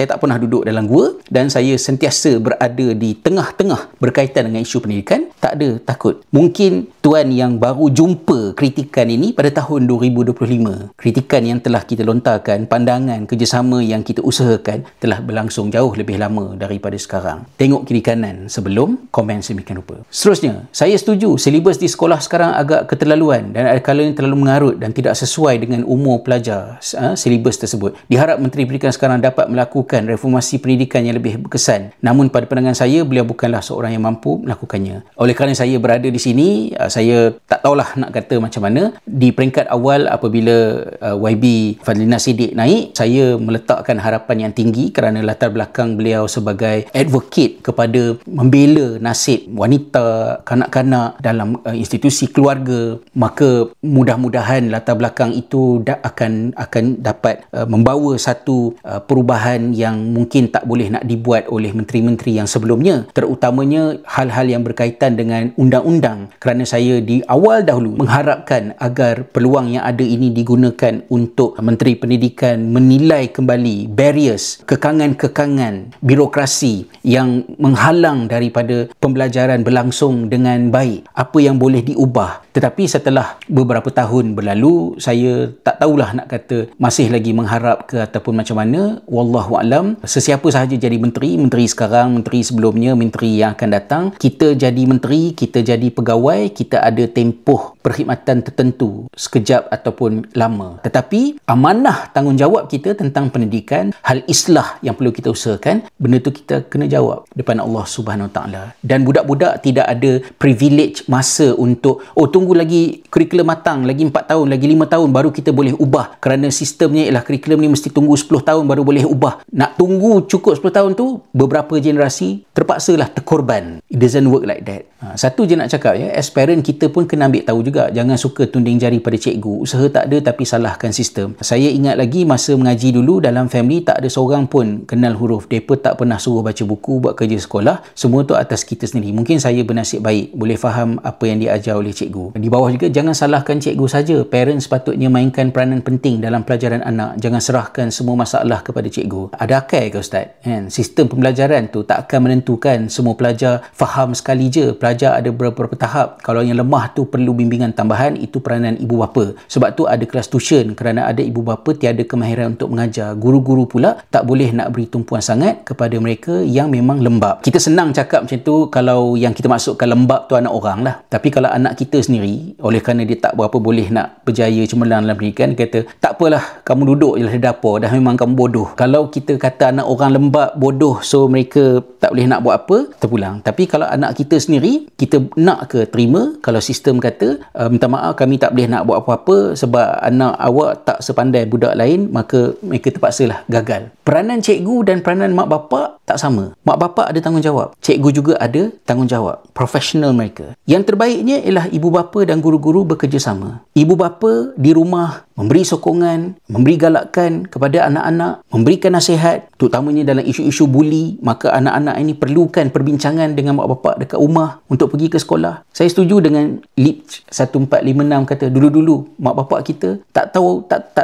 tak pernah duduk dalam gua dan saya sentiasa berada di tengah-tengah berkaitan dengan isu pendidikan. Tak ada takut. Mungkin tuan yang baru jumpa kritikan ini pada tahun 2025. Kritikan yang telah kita lontarkan, pandangan kerjasama yang kita usahakan telah berlangsung jauh lebih lama daripada sekarang. Tengok kiri kanan sebelum komen sedemikian rupa. Seterusnya, saya setuju silibus di sekolah sekarang agak keterlaluan dan ada kalanya terlalu mengarut dan tidak sesuai dengan umur pelajar silibus tersebut. Diharap Menteri Pendidikan sekarang dapat melakukan reformasi pendidikan yang lebih berkesan. Namun pada pandangan saya, beliau bukanlah seorang yang mampu melakukannya. Oleh kerana saya berada di sini, saya tak tahulah nak kata macam mana. Di peringkat awal apabila YB Fadlina Siddiq naik, saya meletakkan harapan yang tinggi kerana latar belakang beliau sebagai advocate kepada membela nasib wanita, kanak-kanak dalam institusi keluarga. Maka mudah-mudahan latar belakang itu akan dapat membawa satu perubahan yang mungkin tak boleh nak dibuat oleh menteri-menteri yang sebelumnya, terutamanya hal-hal yang berkaitan dengan undang-undang, kerana saya di awal dahulu mengharapkan agar peluang yang ada ini digunakan untuk Menteri Pendidikan menilai kembali barriers, kekangan-kekangan birokrasi yang menghalang daripada pembelajaran berlangsung dengan baik. Apa yang boleh diubah. Tetapi setelah beberapa tahun berlalu, saya tak tahulah nak kata masih lagi mengharap ke ataupun macam mana. Wallahu a'lam. Sesiapa sahaja jadi menteri sekarang, menteri sebelumnya, menteri yang akan datang, kita jadi menteri, kita jadi pegawai, kita ada tempoh perkhidmatan tertentu, sekejap ataupun lama. Tetapi amanah tanggungjawab kita tentang pendidikan, hal islah yang perlu kita usahakan, benda tu kita kena jawab depan Allah Subhanahu Wa Taala. Dan budak-budak tidak ada privilege masa untuk tunggu lagi kurikulum matang, lagi 4 tahun, lagi 5 tahun baru kita boleh ubah, kerana sistemnya ialah kurikulum ni mesti tunggu 10 tahun baru boleh ubah. Nak tunggu cukup 10 tahun tu, beberapa generasi terpaksalah terkorban. It doesn't work like that. Satu je nak cakap, as parent kita pun kena ambil tahu juga, jangan suka tunding jari pada cikgu. Usaha tak ada tapi salahkan sistem. Saya ingat lagi masa mengaji dulu, dalam family tak ada seorang pun kenal huruf. Mereka tak pernah suruh baca buku, buat kerja sekolah. Semua tu atas kita sendiri. Mungkin saya bernasib baik, boleh faham apa yang diajar oleh cikgu. Di bawah juga, jangan salahkan cikgu saja. Parents sepatutnya mainkan peranan penting dalam pelajaran anak. Jangan serahkan semua masalah kepada cikgu. Ada akal ke Ustaz? Sistem pembelajaran tu tak akan menentukan semua pelajar faham sekali je. Pelajar ada beberapa tahap. Kalau yang lemah tu perlu bimbingan tambahan, itu peranan ibu bapa. Sebab tu ada kelas tuition, kerana ada ibu bapa tiada kemahiran untuk mengajar. Guru-guru pula tak boleh nak beri tumpuan sangat kepada mereka yang memang lembab. Kita senang cakap macam tu kalau yang kita maksudkan lembab tu anak orang lah. Tapi kalau anak kita sendiri, oleh kerana dia tak berapa boleh nak berjaya cemerlang dalam pendidikan, kata tak apalah, kamu duduk je lah di dapur, dah memang kamu bodoh. Kalau kita kata anak orang lembab, bodoh, so mereka tak boleh nak buat apa, terpulang. Tapi kalau anak kita sendiri, kita nak ke terima kalau sistem kata minta maaf, kami tak boleh nak buat apa-apa sebab anak awak tak sepandai budak lain, maka mereka terpaksalah gagal. Peranan cikgu dan peranan mak bapak tak sama. Mak bapak ada tanggungjawab, cikgu juga ada tanggungjawab, profesional mereka. Yang terbaiknya ialah ibu bapa dan guru-guru bekerjasama. Ibu bapa di rumah memberi sokongan, memberi galakan kepada anak-anak, memberikan nasihat, terutamanya dalam isu-isu buli. Maka anak-anak ini perlukan perbincangan dengan mak bapak dekat rumah untuk pergi ke sekolah. Saya setuju dengan LIP 1456 kata dulu-dulu mak bapak kita tak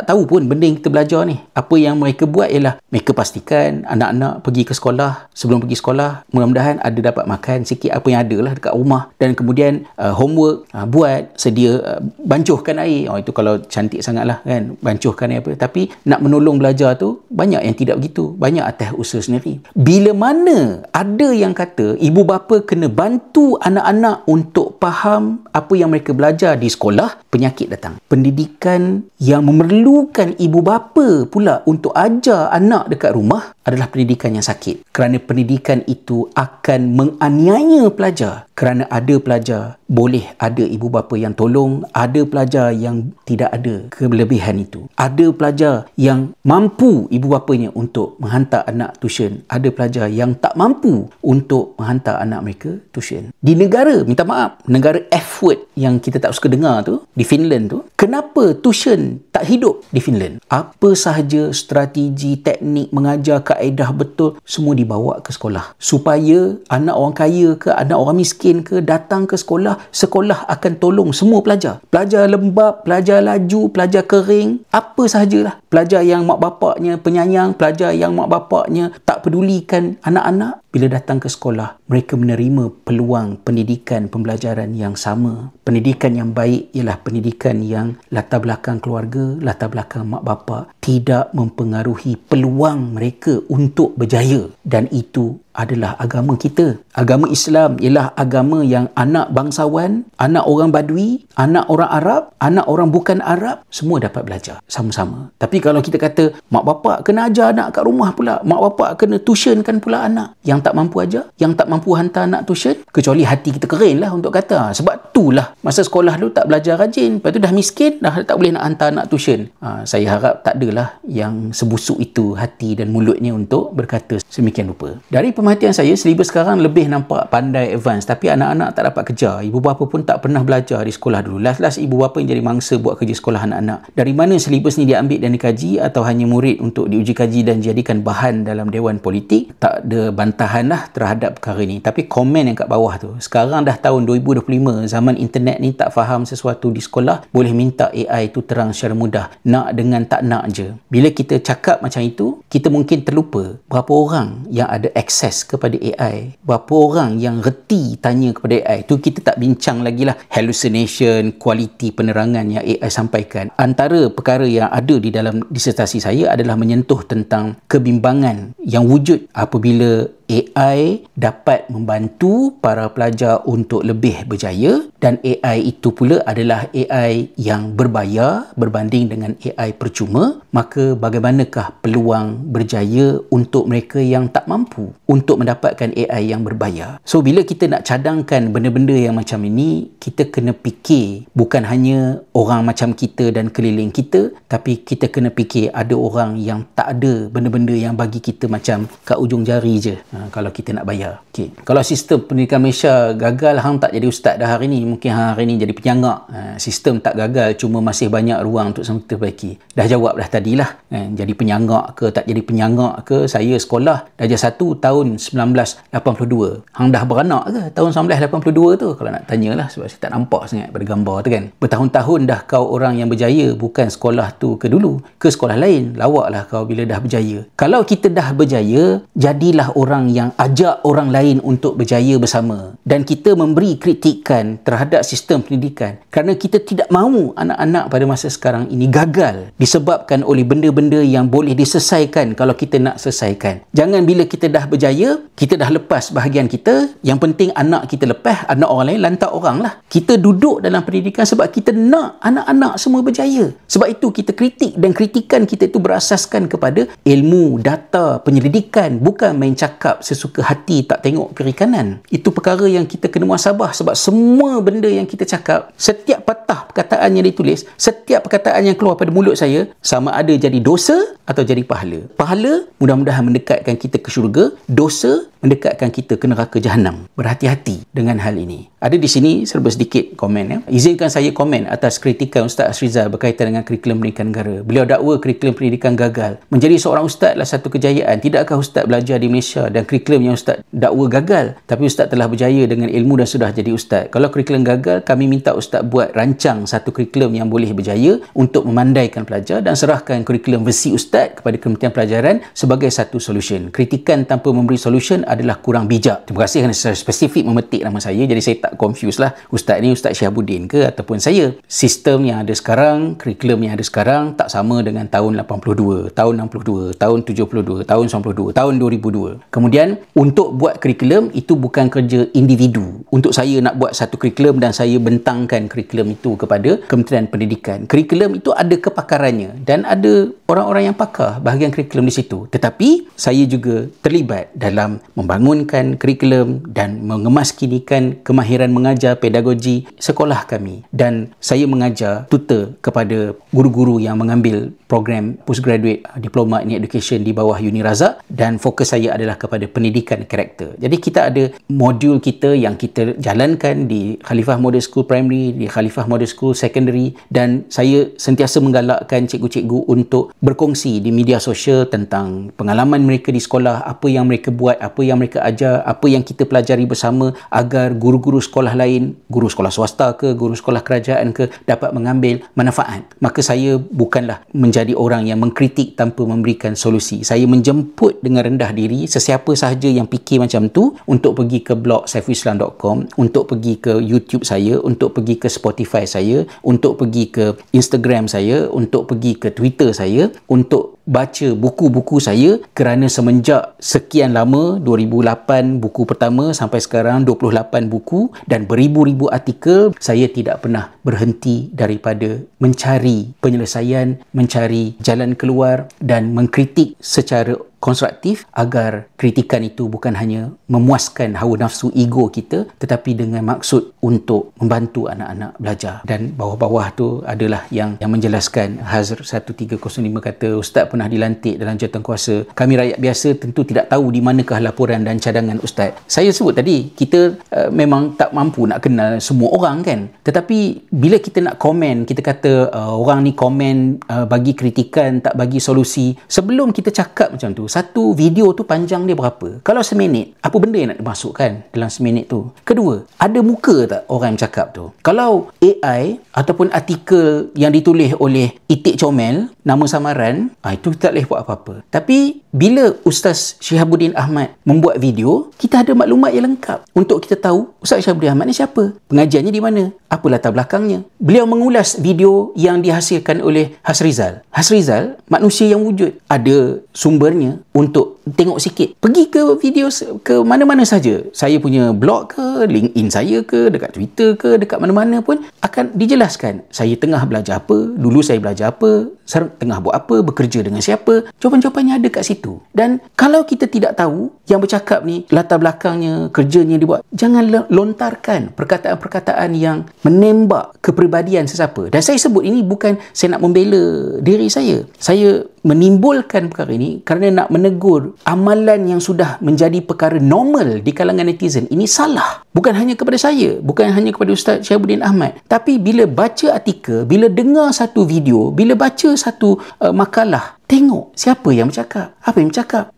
tahu pun benda yang kita belajar ni. Apa yang mereka buat ialah mereka pastikan anak-anak pergi ke sekolah. Sebelum pergi sekolah, mudah-mudahan ada dapat makan sikit apa yang ada lah dekat rumah. Dan kemudian homework, buat, sedia, bancuhkan air. Itu kalau cantik sangat lah kan, bancuhkan air apa. Tapi nak menolong belajar tu, banyak yang tidak begitu. Banyak atas usaha sendiri. Bila mana ada yang kata ibu bapa kena bantu anak-anak untuk faham apa yang mereka belajar di sekolah, penyakit datang. Pendidikan yang memerlukan ibu bapa pula untuk ajar anak dekat rumah adalah pendidikan yang sakit. Kerana pendidikan itu akan menganiaya pelajar. Kerana ada pelajar boleh ada ibu bapa yang tolong, ada pelajar yang tidak ada kelebihan itu. Ada pelajar yang mampu ibu bapanya untuk menghantar anak tuition. Ada pelajar yang tak mampu untuk menghantar anak mereka tuition. Di negara, minta maaf, negara F word yang kita tak suka dengar tu, di Finland tu, kenapa tuition tak hidup di Finland? Apa sahaja strategi, teknik mengajar, kaedah betul, semua dibawa ke sekolah. Supaya anak orang kaya ke, anak orang miskin ke, datang ke sekolah, sekolah akan tolong semua pelajar. Pelajar lembab, pelajar laju, pelajar kering, apa sahajalah. Pelajar yang mak bapaknya penyayang, pelajar yang mak bapaknya tak pedulikan anak-anak, bila datang ke sekolah, mereka menerima peluang pendidikan pembelajaran yang sama. Pendidikan yang baik ialah pendidikan yang latar belakang keluarga, latar belakang mak bapak tidak mempengaruhi peluang mereka untuk berjaya. Dan itu adalah agama kita. Agama Islam ialah agama yang anak bangsawan, anak orang Badui, anak orang Arab, anak orang bukan Arab, semua dapat belajar sama-sama. Tapi kalau kita kata mak bapak kena ajar anak kat rumah pula, mak bapak kena tuitionkan pula anak, yang tak mampu ajar, yang tak mampu hantar anak tuition, kecuali hati kita kering lah untuk kata. Sebab itulah masa sekolah dulu tak belajar rajin, lepas tu dah miskin, dah tak boleh nak hantar anak tuition. Saya harap tak adalah yang sebusuk itu hati dan mulutnya untuk berkata semikian rupa. Dari pemerhatian saya, silibus sekarang lebih nampak pandai advance, tapi anak-anak tak dapat kerja. Ibu bapa pun tak pernah belajar di sekolah dulu. Last ibu bapa yang jadi mangsa buat kerja sekolah anak-anak. Dari mana silibus ni diambil dan dikaji, atau hanya murid untuk diuji kaji dan jadikan bahan dalam dewan politik? Tak ada bantahan lah terhadap perkara ni. Tapi komen yang kat bawah tu, sekarang dah tahun 2025, zaman internet ni, tak faham sesuatu di sekolah, boleh minta AI tu terang secara mudah. Nak dengan tak nak je. Bila kita cakap macam itu, kita mungkin terlupa berapa orang yang ada akses kepada AI, berapa orang yang reti tanya kepada AI. Tu kita tak bincang lagi lah hallucination, kualiti penerangan yang AI sampaikan. Antara perkara yang ada di dalam disertasi saya adalah menyentuh tentang kebimbangan yang wujud apabila AI dapat membantu para pelajar untuk lebih berjaya, dan AI itu pula adalah AI yang berbayar berbanding dengan AI percuma. Maka bagaimanakah peluang berjaya untuk mereka yang tak mampu untuk mendapatkan AI yang berbayar? So bila kita nak cadangkan benda-benda yang macam ini, kita kena fikir bukan hanya orang macam kita dan keliling kita, tapi kita kena fikir ada orang yang tak ada benda-benda yang bagi kita macam kat ujung jari je. Kalau kita nak bayar. Okay. Kalau sistem pendidikan Malaysia gagal, hang tak jadi ustaz dah hari ni, mungkin hang hari ni jadi penyangak. Sistem tak gagal, cuma masih banyak ruang untuk sama kita perbaiki. Dah jawab dah tadilah. Jadi penyangak ke tak jadi penyangak ke, saya sekolah darjah 1 tahun 1982. Hang dah beranak ke tahun 1982 tu? Kalau nak tanyalah, sebab saya tak nampak sangat pada gambar tu kan. Bertahun-tahun dah kau orang yang berjaya, bukan sekolah tu ke dulu, ke sekolah lain. Lawaklah kau bila dah berjaya. Kalau kita dah berjaya, jadilah orang yang ajak orang lain untuk berjaya bersama, dan kita memberi kritikan terhadap sistem pendidikan kerana kita tidak mahu anak-anak pada masa sekarang ini gagal disebabkan oleh benda-benda yang boleh diselesaikan kalau kita nak selesaikan. Jangan bila kita dah berjaya, kita dah lepas bahagian kita, yang penting anak kita lepas, anak orang lain lantak orang lah. Kita duduk dalam pendidikan sebab kita nak anak-anak semua berjaya. Sebab itu kita kritik, dan kritikan kita itu berasaskan kepada ilmu, data, penyelidikan, bukan main cakap sesuka hati, tak tengok kiri kanan. Itu perkara yang kita kena muhasabah, sebab semua benda yang kita cakap, setiap patah perkataan yang ditulis, setiap perkataan yang keluar pada mulut saya, sama ada jadi dosa atau jadi pahala. Pahala mudah-mudahan mendekatkan kita ke syurga, dosa mendekatkan kita ke neraka jahanam. Berhati-hati dengan hal ini. Ada di sini serba sedikit komen ya. Izinkan saya komen atas kritikan Ustaz Hasrizal berkaitan dengan kurikulum pendidikan negara. Beliau dakwa kurikulum pendidikan gagal. Menjadi seorang ustaz adalah satu kejayaan. Tidakkah ustaz belajar di Malaysia dan kurikulum yang ustaz dakwa gagal, tapi ustaz telah berjaya dengan ilmu dan sudah jadi ustaz? Kalau kurikulum gagal, kami minta ustaz buat rancang satu kurikulum yang boleh berjaya untuk memandaikan pelajar, dan serahkan kurikulum versi ustaz kepada Kementerian Pelajaran sebagai satu solution. Kritikan tanpa memberi solution adalah kurang bijak. Terima kasih kerana secara spesifik memetik nama saya, jadi saya tak confuse lah, ustaz ni Ustaz Syihabuddin ke ataupun saya. Sistem yang ada sekarang, kurikulum yang ada sekarang tak sama dengan tahun 82, tahun 62, tahun 72, tahun 92, tahun 2002. Kemudian untuk buat kurikulum itu bukan kerja individu. Untuk saya nak buat satu kurikulum kurikulum dan saya bentangkan kurikulum itu kepada Kementerian Pendidikan. Kurikulum itu ada kepakarannya dan ada orang-orang yang pakar bahagian kurikulum di situ. Tetapi saya juga terlibat dalam membangunkan kurikulum dan mengemaskinikan kemahiran mengajar pedagogi sekolah kami. Dan saya mengajar tutor kepada guru-guru yang mengambil program postgraduate diploma in education di bawah Uni Razak, dan fokus saya adalah kepada pendidikan karakter. Jadi kita ada modul kita yang kita jalankan di Khalifah Model School Primary, di Khalifah Model School Secondary, dan saya sentiasa menggalakkan cikgu-cikgu untuk berkongsi di media sosial tentang pengalaman mereka di sekolah, apa yang mereka buat, apa yang mereka ajar, apa yang kita pelajari bersama, agar guru-guru sekolah lain, guru sekolah swasta ke, guru sekolah kerajaan ke, dapat mengambil manfaat. Maka saya bukanlah menjadi orang yang mengkritik tanpa memberikan solusi. Saya menjemput dengan rendah diri sesiapa sahaja yang fikir macam tu untuk pergi ke blog saifulislam.com, untuk pergi ke YouTube saya, untuk pergi ke Spotify saya, untuk pergi ke Instagram saya, untuk pergi ke Twitter saya, untuk baca buku-buku saya, kerana semenjak sekian lama, 2008 buku pertama sampai sekarang 28 buku dan beribu-ribu artikel, saya tidak pernah berhenti daripada mencari penyelesaian, mencari jalan keluar dan mengkritik secara konstruktif agar kritikan itu bukan hanya memuaskan hawa nafsu ego kita, tetapi dengan maksud untuk membantu anak-anak belajar. Dan bawah-bawah tu adalah yang menjelaskan. Hazr 1305 kata, Ustaz pernah dilantik dalam jawatankuasa. Kami rakyat biasa tentu tidak tahu di manakah laporan dan cadangan Ustaz. Saya sebut tadi, kita memang tak mampu nak kenal semua orang kan. Tetapi bila kita nak komen, kita kata orang ni komen bagi kritikan, tak bagi solusi. Sebelum kita cakap macam tu, satu video tu panjang dia berapa? Kalau seminit, apa benda yang nak dimasukkan dalam seminit tu? Kedua, ada muka tak orang yang cakap tu? Kalau AI ataupun artikel yang ditulis oleh Itik Comel, nama samaran, itu tak boleh buat apa-apa. Tapi bila Ustaz Syihabuddin Ahmad membuat video, kita ada maklumat yang lengkap untuk kita tahu Ustaz Syihabuddin Ahmad ni siapa, pengajiannya di mana, apa latar belakangnya. Beliau mengulas video yang dihasilkan oleh Hasrizal. Hasrizal, manusia yang wujud, ada sumbernya untuk tengok sikit. Pergi ke video ke mana-mana saja. Saya punya blog ke, LinkedIn saya ke, dekat Twitter ke, dekat mana-mana pun akan dijelaskan. Saya tengah belajar apa, dulu saya belajar apa, sekarang tengah buat apa, bekerja dengan siapa. Jawapan-jawapannya ada kat situ. Dan kalau kita tidak tahu yang bercakap ni latar belakangnya, kerjanya dia buat, jangan lontarkan perkataan-perkataan yang menembak kepribadian sesiapa. Dan saya sebut ini bukan saya nak membela diri saya. Saya menimbulkan perkara ini kerana nak menegur amalan yang sudah menjadi perkara normal di kalangan netizen. Ini salah. Bukan hanya kepada saya, bukan hanya kepada Ustaz Syihabuddin Ahmad, tapi bila baca artikel, bila dengar satu video, bila baca satu makalah, tengok siapa yang bercakap, apa yang bercakap.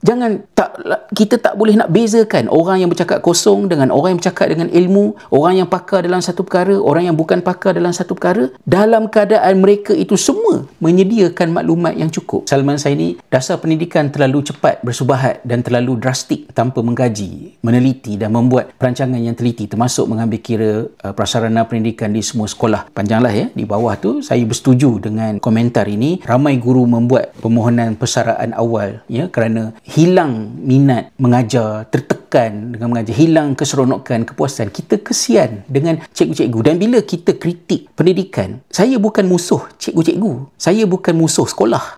Kita tak boleh nak bezakan orang yang bercakap kosong dengan orang yang bercakap dengan ilmu, orang yang pakar dalam satu perkara, orang yang bukan pakar dalam satu perkara, dalam keadaan mereka itu semua menyediakan maklumat yang cukup. Salman Saini, dasar pendidikan terlalu cepat bersubahat dan terlalu drastik tanpa mengkaji, meneliti dan membuat perancangan yang teliti, termasuk mengambil kira prasarana pendidikan di semua sekolah. Panjanglah ya, di bawah tu saya bersetuju dengan komentar ini. Ramai guru membuat permohonan persaraan awal ya, kerana hilang minat mengajar, tertekan dengan mengajar, hilang keseronokan, kepuasan. Kita kesian dengan cikgu-cikgu. Dan bila kita kritik pendidikan, saya bukan musuh cikgu-cikgu, saya bukan musuh sekolah.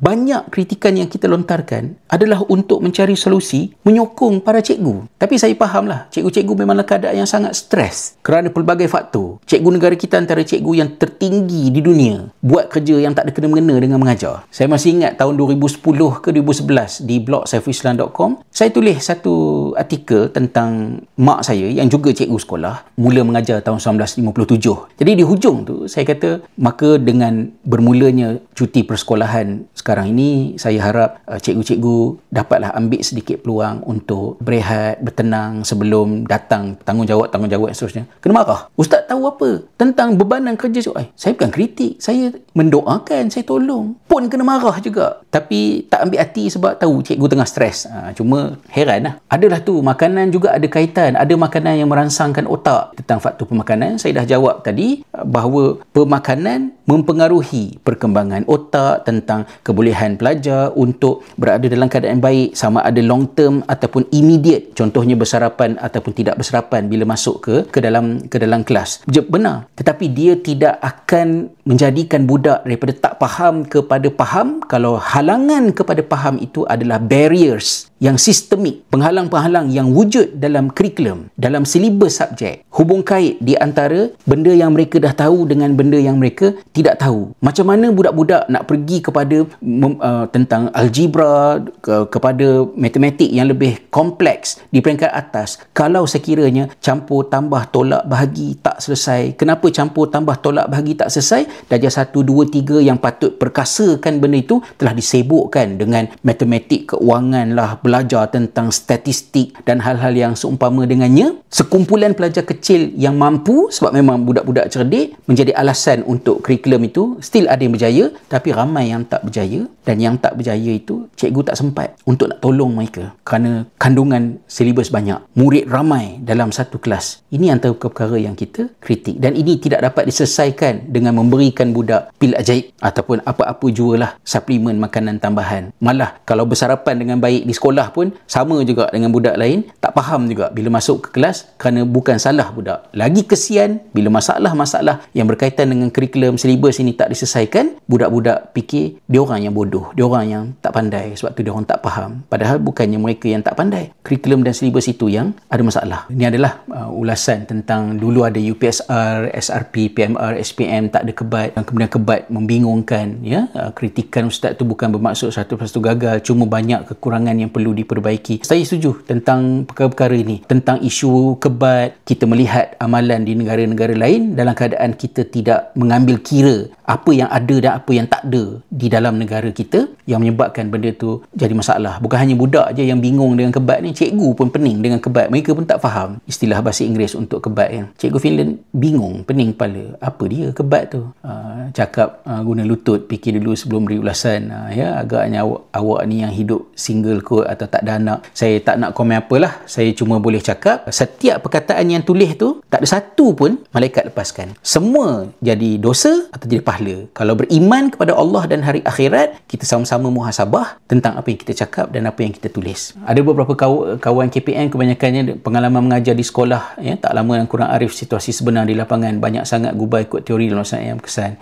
Banyak kritikan yang kita lontarkan adalah untuk mencari solusi, menyokong para cikgu. Tapi saya fahamlah, cikgu-cikgu memanglah keadaan yang sangat stres kerana pelbagai faktor. Cikgu negara kita antara cikgu yang tertinggi di dunia, buat kerja yang tak ada kena-mengena dengan mengajar. Saya masih ingat tahun 2010 ke 2011 di blog saifulislam.com, saya tulis satu artikel tentang mak saya yang juga cikgu sekolah, mula mengajar tahun 1957. Jadi di hujung tu saya kata, maka dengan bermulanya cuti persekolahan sekarang ini, saya harap cikgu-cikgu dapatlah ambil sedikit peluang untuk berehat, bertenang sebelum datang tanggungjawab dan seterusnya. Kena marah. Ustaz tahu apa tentang bebanan kerja? Saya bukan kritik, saya mendoakan, saya tolong. Pun kena marah juga. Tapi tak ambil hati sebab tahu cikgu tengah stres. Cuma heran lah. Adalah tu, makanan juga ada kaitan. Ada makanan yang merangsangkan otak. Tentang faktor pemakanan, saya dah jawab tadi bahawa pemakanan mempengaruhi perkembangan otak, tentang kebolehan pelajar untuk berada dalam keadaan baik, sama ada long term ataupun immediate, contohnya bersarapan ataupun tidak bersarapan bila masuk ke dalam kelas. Benar, tetapi dia tidak akan menjadikan budak daripada tak faham kepada faham kalau halangan kepada faham itu adalah barriers yang sistemik, penghalang-penghalang yang wujud dalam kurikulum, dalam silibus subjek, hubung kait di antara benda yang mereka dah tahu dengan benda yang mereka tidak tahu. Macam mana budak-budak nak pergi kepada tentang algebra, kepada matematik yang lebih kompleks di peringkat atas kalau sekiranya campur tambah tolak bahagi tak selesai. Kenapa campur tambah tolak bahagi tak selesai? Darjah 1, 2, 3 yang patut perkasakan benda itu telah disibukkan dengan matematik keuangan lah, belajar tentang statistik dan hal-hal yang seumpama dengannya. Sekumpulan pelajar kecil yang mampu, sebab memang budak-budak cerdik, menjadi alasan untuk kurikulum itu. Still ada yang berjaya, tapi ramai yang tak berjaya, dan yang tak berjaya itu cikgu tak sempat untuk nak tolong mereka kerana kandungan silibus banyak, murid ramai dalam satu kelas. Ini antara perkara yang kita kritik, dan ini tidak dapat diselesaikan dengan memberikan budak pil ajaib ataupun apa-apa jualah suplemen makanan tambahan. Malah kalau bersarapan dengan baik di sekolah pun sama juga dengan budak lain, tak faham juga bila masuk ke kelas kerana bukan salah budak. Lagi kesian bila masalah-masalah yang berkaitan dengan kurikulum silibus ini tak diselesaikan, budak-budak fikir dia orang yang bodoh, dia orang yang tak pandai, sebab tu dia orang tak faham. Padahal bukannya mereka yang tak pandai, kurikulum dan silibus itu yang ada masalah. Ini adalah ulasan tentang dulu ada UPSR, SRP, PMR, SPM tak ada kebat, dan kemudian kebat membingungkan, ya. Kritikan ustaz tu bukan bermaksud 100% gagal, cuma banyak kekurangan yang perlu diperbaiki. Saya setuju tentang perkara-perkara ini, tentang isu kebat. Kita melihat amalan di negara-negara lain dalam keadaan kita tidak mengambil kira apa yang ada dan apa yang tak ada di dalam negara kita, yang menyebabkan benda tu jadi masalah. Bukan hanya budak je yang bingung dengan kebat ni, cikgu pun pening dengan kebat. Mereka pun tak faham istilah bahasa Inggeris untuk kebat kan. Cikgu Finland bingung, pening kepala. Apa dia kebat tu? Cakap guna lutut, fikir dulu sebelum beri ulasan. Ya, agaknya awak ni yang hidup single kot atau tak ada anak. Saya tak nak komen apalah. Saya cuma boleh cakap setiap perkataan yang tulis tu tak ada satu pun malaikat lepaskan. Semua jadi dosa atau jadi pahala. Kalau beriman kepada Allah dan hari akhirat, kita sama-sama muhasabah tentang apa yang kita cakap dan apa yang kita tulis. Ada beberapa kawan KPM, kebanyakannya pengalaman mengajar di sekolah, ya, tak lama dan kurang arif situasi sebenar di lapangan, banyak sangat gubal ikut teori dalam masa yang berkesan.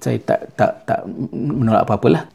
Saya tak menolak apa-apalah.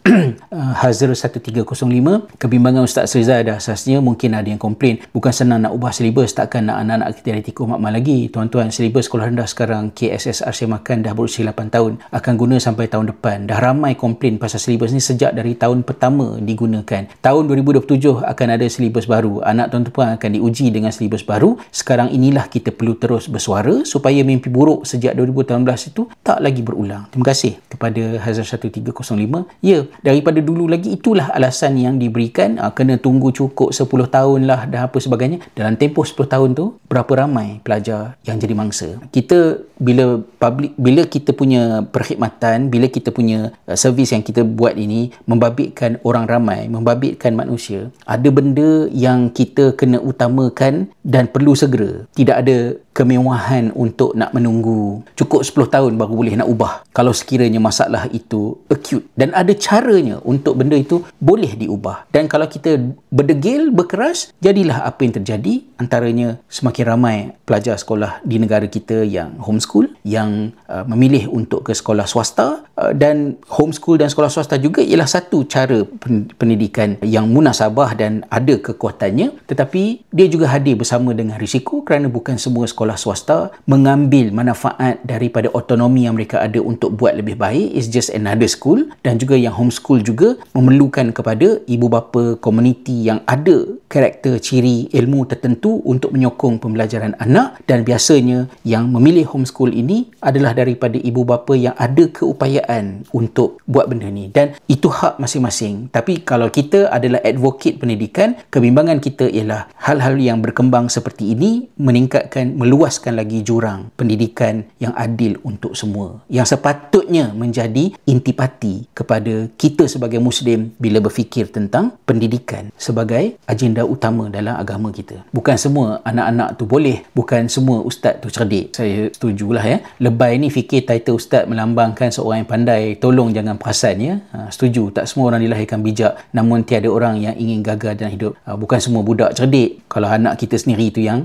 Hazir 1305, kebimbangan Ustaz Rizal ada asasnya. Mungkin ada yang komplain, bukan senang nak ubah silibus, takkan nak anak-anak kita dari tikuh makmal lagi. Tuan-tuan, silibus sekolah rendah sekarang KSSR saya makan dah berusia 8 tahun, akan guna sampai tahun depan. Dah ramai komplain pasal silibus ni sejak dari tahun pertama digunakan. Tahun 2027 akan ada silibus baru. Anak tuan-tuan akan diuji dengan silibus baru. Sekarang inilah kita perlu terus bersuara supaya mimpi buruk sejak 2018 itu tak lagi berulang. Terima kasih kepada Hazar 1305. Ya, daripada dulu lagi itulah alasan yang diberikan, kena tunggu cukup 10 tahun lah dan apa sebagainya. Dalam tempoh 10 tahun tu, berapa ramai pelajar yang jadi mangsa? Kita bila kita punya perkhidmatan, bila kita punya servis yang kita buat ini membabitkan orang ramai, membabitkan manusia, ada benda yang kita kena utamakan dan perlu segera. Tidak ada kemewahan untuk nak menunggu cukup 10 tahun baru boleh nak ubah kalau sekiranya masalah itu acute, dan ada caranya untuk benda itu boleh diubah. Dan kalau kita berdegil, berkeras, jadilah apa yang terjadi. Antaranya semakin ramai pelajar sekolah di negara kita yang homeschool, yang memilih untuk ke sekolah swasta, dan homeschool dan sekolah swasta juga ialah satu cara pendidikan yang munasabah dan ada kekuatannya, tetapi dia juga hadir bersama dengan risiko kerana bukan semua sekolah swasta mengambil manfaat daripada autonomi yang mereka ada untuk buat lebih baik. It's just another school. Dan juga yang homeschool juga memerlukan kepada ibu bapa komuniti yang ada karakter ciri ilmu tertentu untuk menyokong pembelajaran anak, dan biasanya yang memilih homeschool ini adalah daripada ibu bapa yang ada keupayaan untuk buat benda ni. dan itu hak masing-masing. Tapi kalau kita adalah advocate pendidikan, kebimbangan kita ialah hal-hal yang berkembang seperti ini meningkatkan, meluaskan lagi jurang pendidikan yang adil untuk semua, yang sepatutnya menjadi intipati kepada kita sebagai Muslim bila berfikir tentang pendidikan sebagai agenda utama dalam agama kita. Bukan semua anak-anak tu boleh, bukan semua ustaz tu cerdik. Saya setujulah ya. Lebay ni fikir title ustaz melambangkan seorang yang pandai, tolong jangan perasan ya. Setuju, tak semua orang dilahirkan bijak, namun tiada orang yang ingin gagal dalam hidup. Bukan semua budak cerdik. Kalau anak kita sendiri tu yang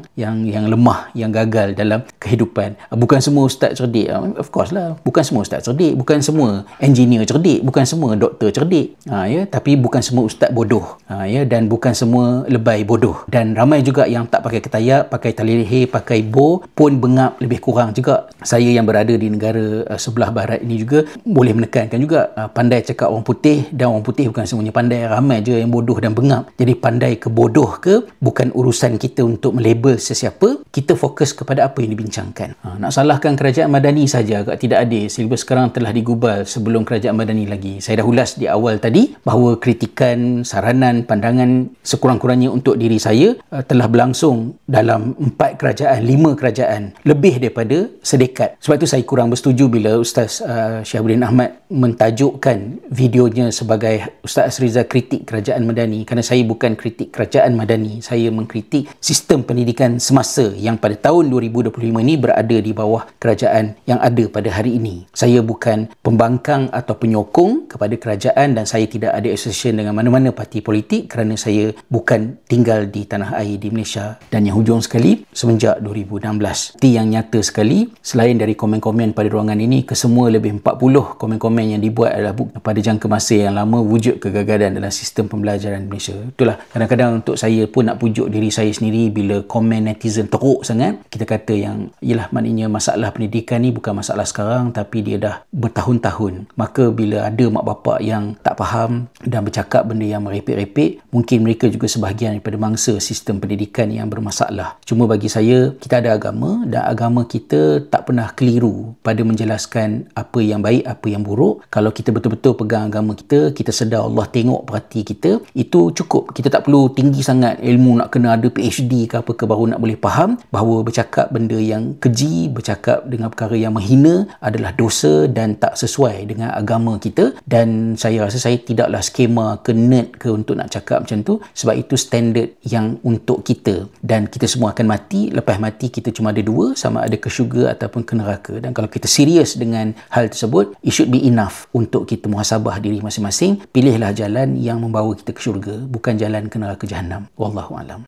lemah, yang gagal dalam kehidupan. Bukan semua ustaz cerdik. Of course lah, bukan semua ustaz cerdik, bukan semua engineer cerdik, bukan semua doktor cerdik. Ya, tapi bukan semua ustaz bodoh. Ya, dan bukan semua lebay bodoh. Dan ramai juga yang tak pakai ketayak, pakai tali leher, pakai bow pun bengap lebih kurang juga. Saya yang berada di negara sebelah barat ini juga boleh menekankan juga, pandai cakap orang putih, dan orang putih bukan semuanya pandai, ramai je yang bodoh dan bengap. Jadi pandai ke bodoh ke bukan urusan kita untuk melabel sesiapa, kita fokus kepada apa yang dibincangkan. Nak salahkan kerajaan Madani saja agak tidak adil. Silibus sekarang telah digubal sebelum kerajaan Madani lagi. Saya dah ulas di awal tadi bahawa kritikan, saranan, pandangan sekurang-kurangnya untuk diri saya telah berlangsung dalam 4 kerajaan, 5 kerajaan, lebih daripada sedekat. Sebab itu saya kurang bersetuju bila Ustaz Syahabuddin Ahmad mentajukkan videonya sebagai Ustaz Asrizal kritik kerajaan Madani, kerana saya bukan kritik kerajaan Madani, saya mengkritik sistem pendidikan semasa yang pada tahun 2025 ini berada di bawah kerajaan yang ada pada hari ini. Saya bukan pembangkang atau penyokong kepada kerajaan dan saya tidak ada association dengan mana-mana parti politik kerana saya bukan tinggal di tanah air di Malaysia. Dan yang hujung sekali, semenjak 2016, itu yang nyata sekali, selain dari komen-komen pada ruangan ini, kesemua lebih 40 komen-komen yang dibuat adalah pada jangka masa yang lama wujud kegagalan dalam sistem pembelajaran Malaysia. Itulah, kadang-kadang untuk saya pun nak pujuk diri saya sendiri bila komen netizen teruk sangat. Kita kata yang, ialah maknanya masalah pendidikan ni bukan masalah sekarang, tapi dia dah bertahun-tahun. Maka bila ada mak bapak yang tak faham dan bercakap benda yang merepek-repek, mungkin mereka juga sebahagian daripada mangsa sistem pendidikan yang bermasalah. Cuma bagi saya, kita ada agama dan agama kita tak pernah keliru pada menjelaskan apa yang baik, apa yang buruk. Kalau kita betul-betul pegang agama kita, kita sedar Allah tengok perhati kita, itu cukup. Kita tak perlu tinggi sangat ilmu, nak kena ada PhD ke apa ke baru nak boleh faham bahawa bercakap benda yang keji, bercakap dengan perkara yang menghina adalah dosa dan tak sesuai dengan agama kita. Dan saya rasa saya tidaklah skema ke nerd ke untuk nak cakap macam tu, sebab itu standard yang untuk kita, dan kita semua akan mati. Lepas mati kita cuma ada dua, sama ada ke syurga ataupun ke neraka. Dan kalau kita serius dengan hal tersebut, it should be enough untuk kita muhasabah diri masing-masing. Pilihlah jalan yang membawa kita ke syurga, bukan jalan ke neraka Jahannam. Wallahu a'lam.